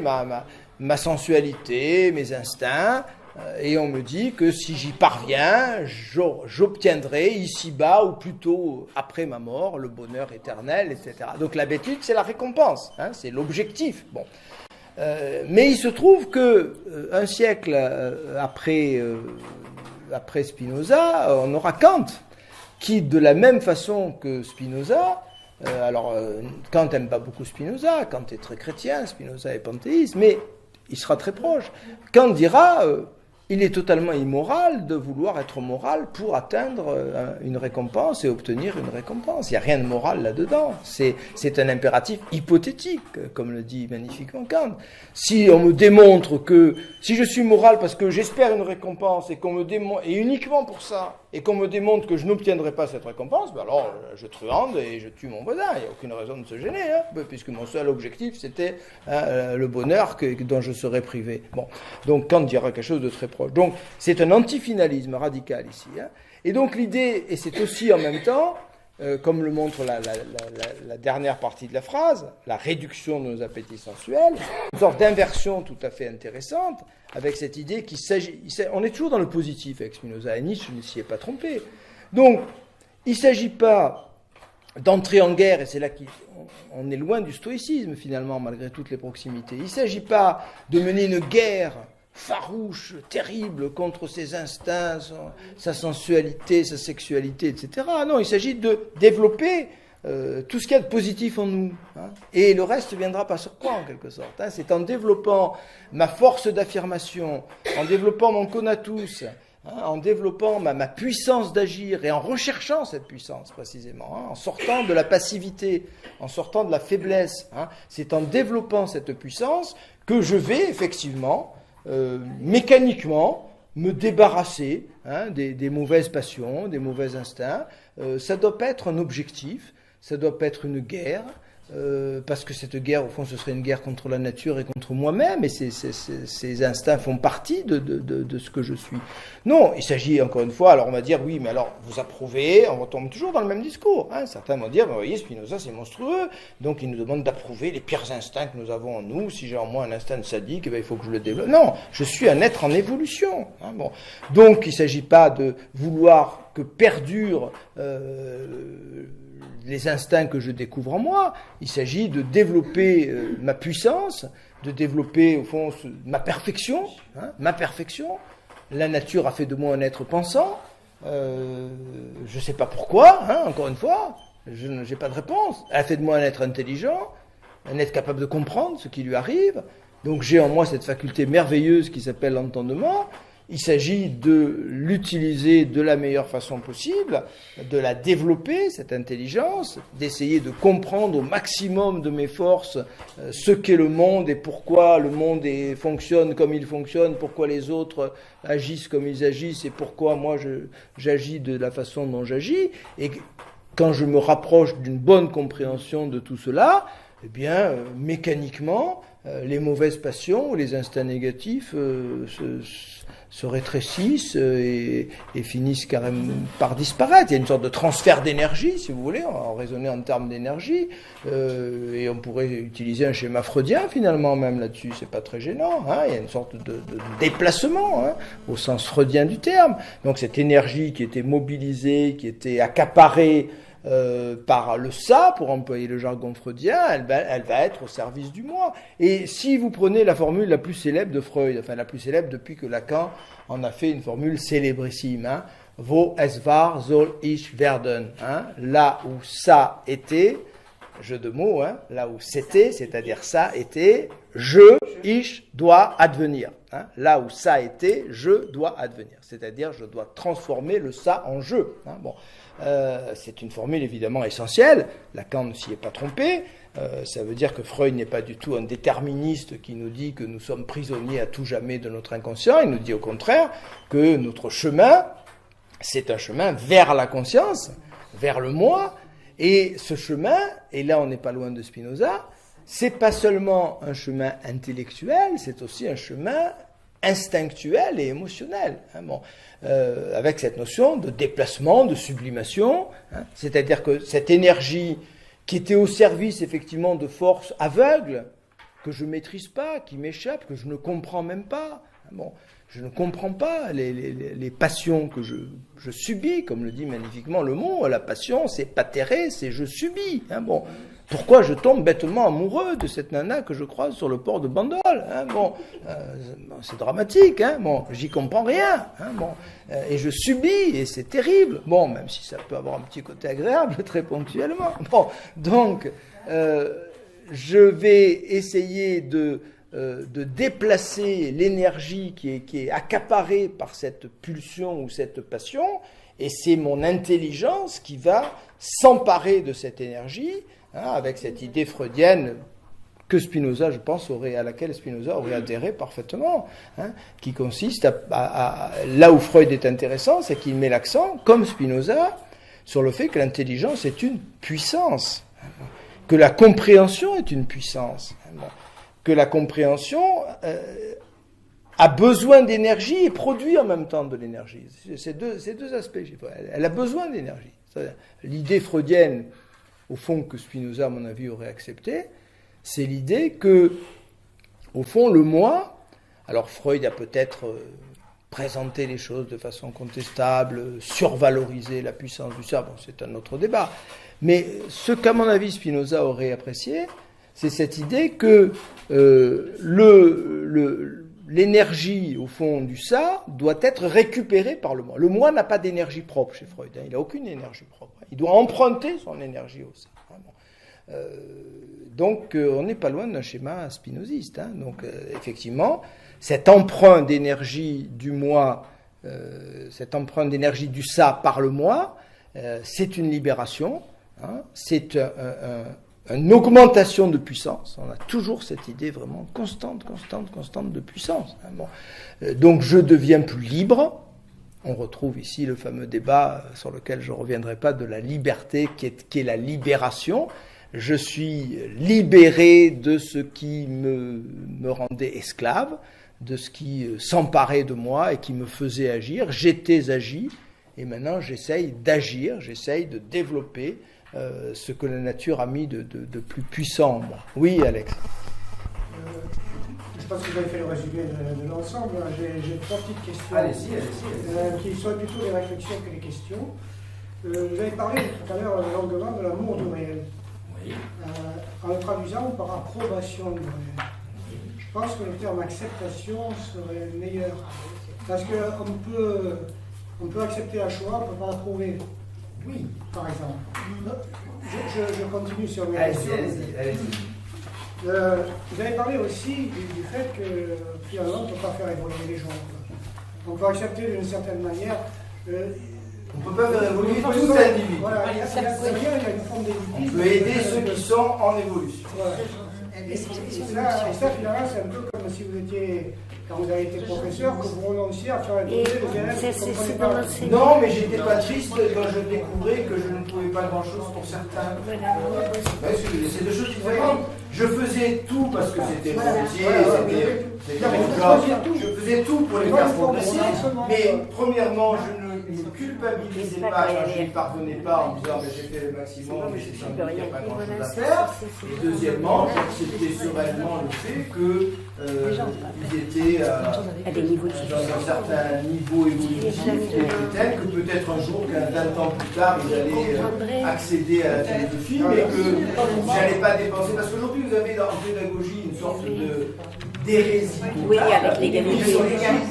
ma sensualité, mes instincts, et on me dit que si j'y parviens, j'obtiendrai ici-bas, ou plutôt après ma mort, le bonheur éternel, etc. Donc la béatitude, c'est la récompense, hein, c'est l'objectif. Bon. Mais il se trouve que un siècle après Spinoza, on aura Kant, qui de la même façon que Spinoza, Kant n'aime pas beaucoup Spinoza, Kant est très chrétien, Spinoza est panthéiste, mais il sera très proche. Kant dira, il est totalement immoral de vouloir être moral pour atteindre une récompense et obtenir une récompense. Il n'y a rien de moral là-dedans. C'est un impératif hypothétique, comme le dit magnifiquement Kant. Si on me démontre que, si je suis moral parce que j'espère une récompense et et uniquement pour ça, et qu'on me démontre que je n'obtiendrai pas cette récompense, ben alors je truande et je tue mon voisin. Il n'y a aucune raison de se gêner, hein, puisque mon seul objectif c'était le bonheur dont je serais privé. Bon, donc Kant dira quelque chose de très proche. Donc c'est un antifinalisme radical ici. Hein. Et donc l'idée, et c'est aussi en même temps, comme le montre la dernière partie de la phrase, la réduction de nos appétits sensuels, une sorte d'inversion tout à fait intéressante, avec cette idée qu'il s'agit... On est toujours dans le positif avec Spinoza, et Nietzsche ne s'y est pas trompé. Donc, Il ne s'agit pas d'entrer en guerre, et c'est là qu'on est loin du stoïcisme finalement, malgré toutes les proximités. Il ne s'agit pas de mener une guerre farouche, terrible, contre ses instincts, sa sensualité, sa sexualité, etc. Non, il s'agit de développer tout ce qu'il y a de positif en nous. Hein, et le reste viendra par surcroît, en quelque sorte. Hein. C'est en développant ma force d'affirmation, en développant mon conatus, en développant ma puissance d'agir et en recherchant cette puissance précisément, en sortant de la passivité, en sortant de la faiblesse. C'est en développant cette puissance que je vais effectivement, mécaniquement, me débarrasser des mauvaises passions, des mauvais instincts. Ça ne doit pas être un objectif, ça ne doit pas être une guerre. Parce que cette guerre, au fond, ce serait une guerre contre la nature et contre moi-même, et ces instincts font partie de ce que je suis. Non, il s'agit, encore une fois, alors on va dire, oui, mais alors, vous approuvez, on retombe toujours dans le même discours. Certains vont dire, vous voyez, Spinoza, c'est monstrueux, donc il nous demande d'approuver les pires instincts que nous avons en nous. Si j'ai en moi un instinct sadique, il faut que je le développe. Non, je suis un être en évolution. Bon. Donc, il ne s'agit pas de vouloir que perdure les instincts que je découvre en moi. Il s'agit de développer ma puissance, de développer, au fond, ma perfection. Ma perfection. La nature a fait de moi un être pensant. Je ne sais pas pourquoi, encore une fois. Je n'ai pas de réponse. Elle a fait de moi un être intelligent, un être capable de comprendre ce qui lui arrive. Donc j'ai en moi cette faculté merveilleuse qui s'appelle l'entendement. Il s'agit de l'utiliser de la meilleure façon possible, de la développer, cette intelligence, d'essayer de comprendre au maximum de mes forces ce qu'est le monde et pourquoi le monde fonctionne comme il fonctionne, pourquoi les autres agissent comme ils agissent et pourquoi moi j'agis de la façon dont j'agis. Et quand je me rapproche d'une bonne compréhension de tout cela, eh bien, mécaniquement, les mauvaises passions ou les instincts négatifs se rétrécissent et finissent carrément par disparaître. Il y a une sorte de transfert d'énergie, si vous voulez, en raisonner en termes d'énergie, et on pourrait utiliser un schéma freudien finalement même là-dessus, c'est pas très gênant, il y a une sorte de déplacement, au sens freudien du terme. Donc cette énergie qui était mobilisée, qui était accaparée par le ça, pour employer le jargon freudien, elle va être au service du moi. Et si vous prenez la formule la plus célèbre de Freud, enfin la plus célèbre depuis que Lacan en a fait une formule célébrissime, wo es war, soll ich werden, là où ça était, jeu de mots, là où c'était, c'est-à-dire ça était, ich dois advenir. Là où ça était, je dois advenir. C'est-à-dire, je dois transformer le ça en je. Bon. C'est une formule évidemment essentielle. Lacan ne s'y est pas trompé. Ça veut dire que Freud n'est pas du tout un déterministe qui nous dit que nous sommes prisonniers à tout jamais de notre inconscient. Il nous dit au contraire que notre chemin, c'est un chemin vers la conscience, vers le moi. Et ce chemin, et là on n'est pas loin de Spinoza, c'est pas seulement un chemin intellectuel, c'est aussi un chemin instinctuel et émotionnel. Avec cette notion de déplacement, de sublimation, c'est-à-dire que cette énergie qui était au service effectivement de forces aveugles, que je ne maîtrise pas, qui m'échappent, que je ne comprends même pas. Je ne comprends pas les passions que je subis, comme le dit magnifiquement le mot. La passion, c'est patere, c'est je subis. Pourquoi je tombe bêtement amoureux de cette nana que je croise sur le port de Bandol, c'est dramatique, j'y comprends rien, et je subis, et c'est terrible. Même si ça peut avoir un petit côté agréable, très ponctuellement. Donc, je vais essayer de déplacer l'énergie qui est accaparée par cette pulsion ou cette passion, et c'est mon intelligence qui va s'emparer de cette énergie, avec cette idée freudienne que Spinoza, je pense, à laquelle Spinoza aurait adhéré parfaitement, qui consiste là où Freud est intéressant, c'est qu'il met l'accent, comme Spinoza, sur le fait que l'intelligence est une puissance, que la compréhension est une puissance, que la compréhension a besoin d'énergie et produit en même temps de l'énergie. C'est deux aspects. Elle a besoin d'énergie. L'idée freudienne, au fond, que Spinoza, à mon avis, aurait accepté, c'est l'idée que, au fond, le moi, alors Freud a peut-être présenter les choses de façon contestable, survaloriser la puissance du ça, bon, c'est un autre débat. Mais ce qu'à mon avis Spinoza aurait apprécié, c'est cette idée que l'énergie, au fond, du ça doit être récupérée par le moi. Le moi n'a pas d'énergie propre chez Freud, hein, il n'a aucune énergie propre. Il doit emprunter son énergie au ça. Donc, on n'est pas loin d'un schéma spinoziste. Hein. Donc, effectivement, cet emprunt d'énergie du moi, cet emprunt d'énergie du ça par le moi, c'est une libération, hein, c'est une augmentation de puissance. On a toujours cette idée vraiment constante de puissance. Hein. Bon. Donc, je deviens plus libre. On retrouve ici le fameux débat sur lequel je ne reviendrai pas de la liberté qui est la libération. Je suis libéré de ce qui me rendait esclave, de ce qui s'emparait de moi et qui me faisait agir. J'étais agi et maintenant j'essaye d'agir, j'essaye de développer ce que la nature a mis de plus puissant en moi. Oui, Alex. Je pense que vous avez fait le résumé de l'ensemble. J'ai 3 petites questions. Allez-y. Qui sont plutôt des réflexions que des questions. Vous avez parlé tout à l'heure longuement de l'amour du réel. Oui. En le traduisant par approbation du réel. Je pense que le terme acceptation serait meilleur. Parce qu'on peut accepter la Shoah, on ne peut pas approuver. Oui, par exemple. Je continue sur mes questions. Allez-y. Vous avez parlé aussi du fait que finalement on ne peut pas faire évoluer les gens. On peut accepter d'une certaine manière. On ne peut pas faire évoluer tout individu. Voilà, il y a une forme d'évolution. On peut aider ceux qui sont en évolution. Voilà. Et ça, finalement, c'est un peu comme si vous étiez, quand vous avez été professeur, que vous renonciez à faire évoluer les élèves qui ne comprenaient pas. Non, mais j'étais pas triste quand je découvrais que je ne trouvais pas grand-chose pour certains. C'est deux choses différentes. Je faisais tout parce que c'était mon métier, c'était mon job. Je faisais tout pour les faire progresser. Mais premièrement, je ne me culpabilisais pas quand je n'y parvenais pas en me disant mais j'ai fait le maximum, mais c'est sans doute qu'il n'y a pas grand-chose à faire. Et deuxièmement, j'acceptais sereinement le fait qu'ils étaient dans un certain niveau évolutif qui était tel que peut-être un jour, d'un temps plus tard, ils allaient accéder à la philosophie, mais que je n'allais pas dépenser. Parce qu'aujourd'hui, vous avez en pédagogie une sorte d'hérésie. Oui, avec l'égalité.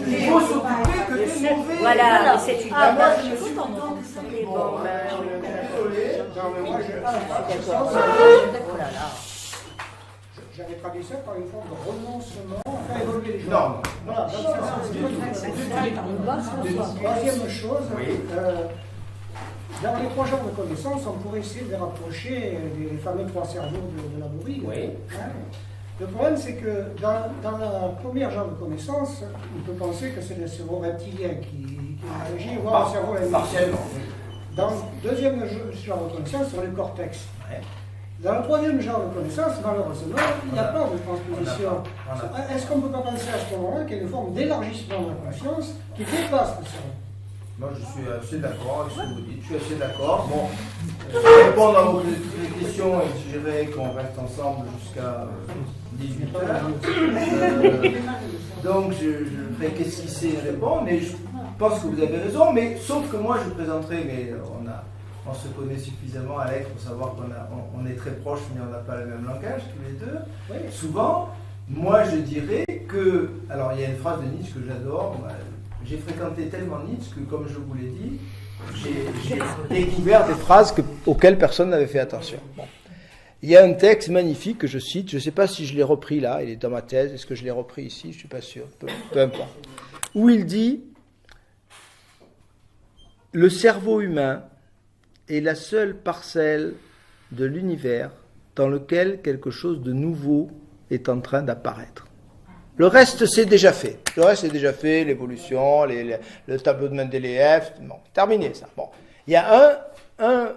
Il faut s'occuper que des mauvais. Voilà, c'est une moi, je me suis plutôt désolé. Non, mais moi, D'accord. oh là là. J'avais traduit ça par une forme de renoncement à faire évoluer les gens. Non. Voilà, troisième chose, dans les 3 genres de connaissances, on pourrait essayer de les rapprocher des fameux 3 cerveaux de la bourrique. Oui. Hein. Le problème, c'est que dans la première genre de connaissances, on peut penser que c'est le cerveau reptilien qui réagit, voire le cerveau limbique. Partiellement. Dans le deuxième genre de connaissances, c'est le cortex. Ouais. Dans le troisième genre de connaissances, malheureusement, il n'y a pas de transposition. Est-ce qu'on ne peut pas penser à ce moment-là qu'il y a une forme d'élargissement de la conscience qui dépasse le cerveau? Moi, je suis assez d'accord avec ce que vous dites. Je suis assez d'accord. Bon, pour répondre à toutes les questions, je dirais qu'on reste ensemble jusqu'à 18h. Donc, je ferai qu'esquisser et répondre, mais je pense que vous avez raison. Mais sauf que moi, je présenterai, mais on se connaît suffisamment, Alex, pour savoir qu'on est très proches, mais on n'a pas le même langage tous les deux. Oui. Souvent, moi, je dirais que... Alors, il y a une phrase de Nietzsche que j'adore. J'ai fréquenté tellement Nietzsche que, comme je vous l'ai dit, j'ai découvert des phrases auxquelles personne n'avait fait attention. Bon. Il y a un texte magnifique que je cite, je ne sais pas si je l'ai repris là, il est dans ma thèse, est-ce que je l'ai repris ici, je ne suis pas sûr, peu importe. Où il dit « Le cerveau humain est la seule parcelle de l'univers dans lequel quelque chose de nouveau est en train d'apparaître. » Le reste, c'est déjà fait. Le reste, c'est déjà fait, l'évolution, le tableau de Mendeleïev, bon, terminé ça. Bon. Il y a un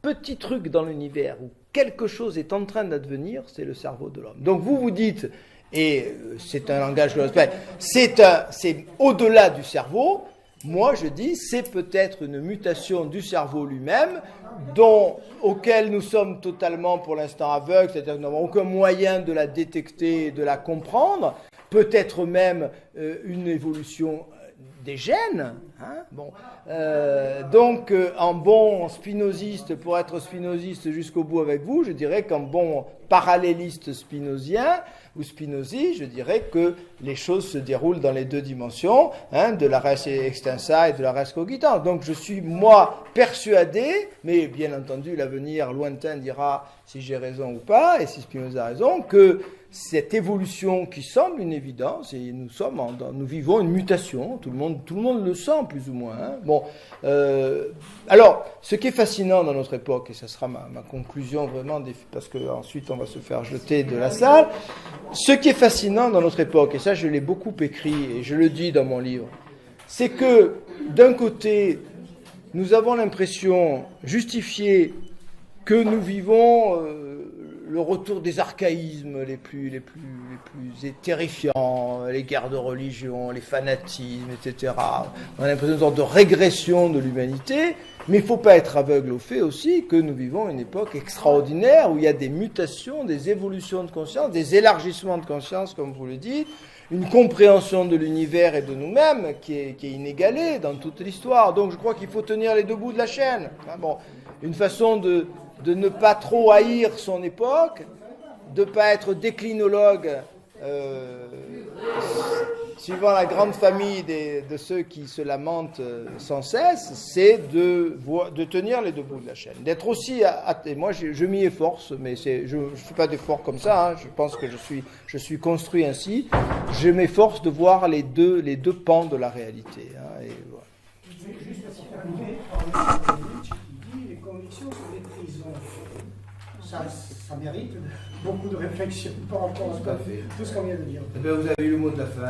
petit truc dans l'univers où quelque chose est en train d'advenir, c'est le cerveau de l'homme. Donc vous dites, et c'est un langage que je respecte, c'est au-delà du cerveau. Moi, je dis, c'est peut-être une mutation du cerveau lui-même, auquel nous sommes totalement pour l'instant aveugles, c'est-à-dire que nous n'avons aucun moyen de la détecter et de la comprendre, peut-être même une évolution des gènes. Hein, bon. Donc, en bon spinoziste, pour être spinoziste jusqu'au bout avec vous, je dirais qu'en bon paralléliste spinozien ou Spinozi, je dirais que les choses se déroulent dans les deux dimensions, hein, de la res extensa et de la res cogitans. Donc je suis, moi, persuadé, mais bien entendu, l'avenir lointain dira si j'ai raison ou pas, et si Spinoza a raison, que cette évolution qui semble une évidence, et nous vivons une mutation, tout le monde le sent plus ou moins. Hein. Bon, alors, ce qui est fascinant dans notre époque, et ça sera ma conclusion vraiment, parce qu'ensuite on va se faire jeter de la salle, ce qui est fascinant dans notre époque, et ça je l'ai beaucoup écrit, et je le dis dans mon livre, c'est que d'un côté, nous avons l'impression justifiée que nous vivons le retour des archaïsmes les plus terrifiants, les guerres de religion, les fanatismes, etc. On a l'impression d'une sorte de régression de l'humanité, mais il ne faut pas être aveugle au fait aussi que nous vivons une époque extraordinaire où il y a des mutations, des évolutions de conscience, des élargissements de conscience, comme vous le dites, une compréhension de l'univers et de nous-mêmes qui est inégalée dans toute l'histoire. Donc je crois qu'il faut tenir les deux bouts de la chaîne. Bon, une façon de ne pas trop haïr son époque, de ne pas être déclinologue, suivant la grande famille de ceux qui se lamentent sans cesse, c'est de tenir les deux bouts de la chaîne. D'être aussi athée. Moi, je m'y efforce, mais je ne fais pas d'efforts comme ça. Hein. Je pense que je suis construit ainsi. Je m'efforce de voir les deux pans de la réalité. Hein, et voilà. Juste à ce les convictions sont des prisons. Ça mérite beaucoup de réflexion par rapport à tout ce qu'on vient de dire. Eh bien, vous avez eu le mot de la fin.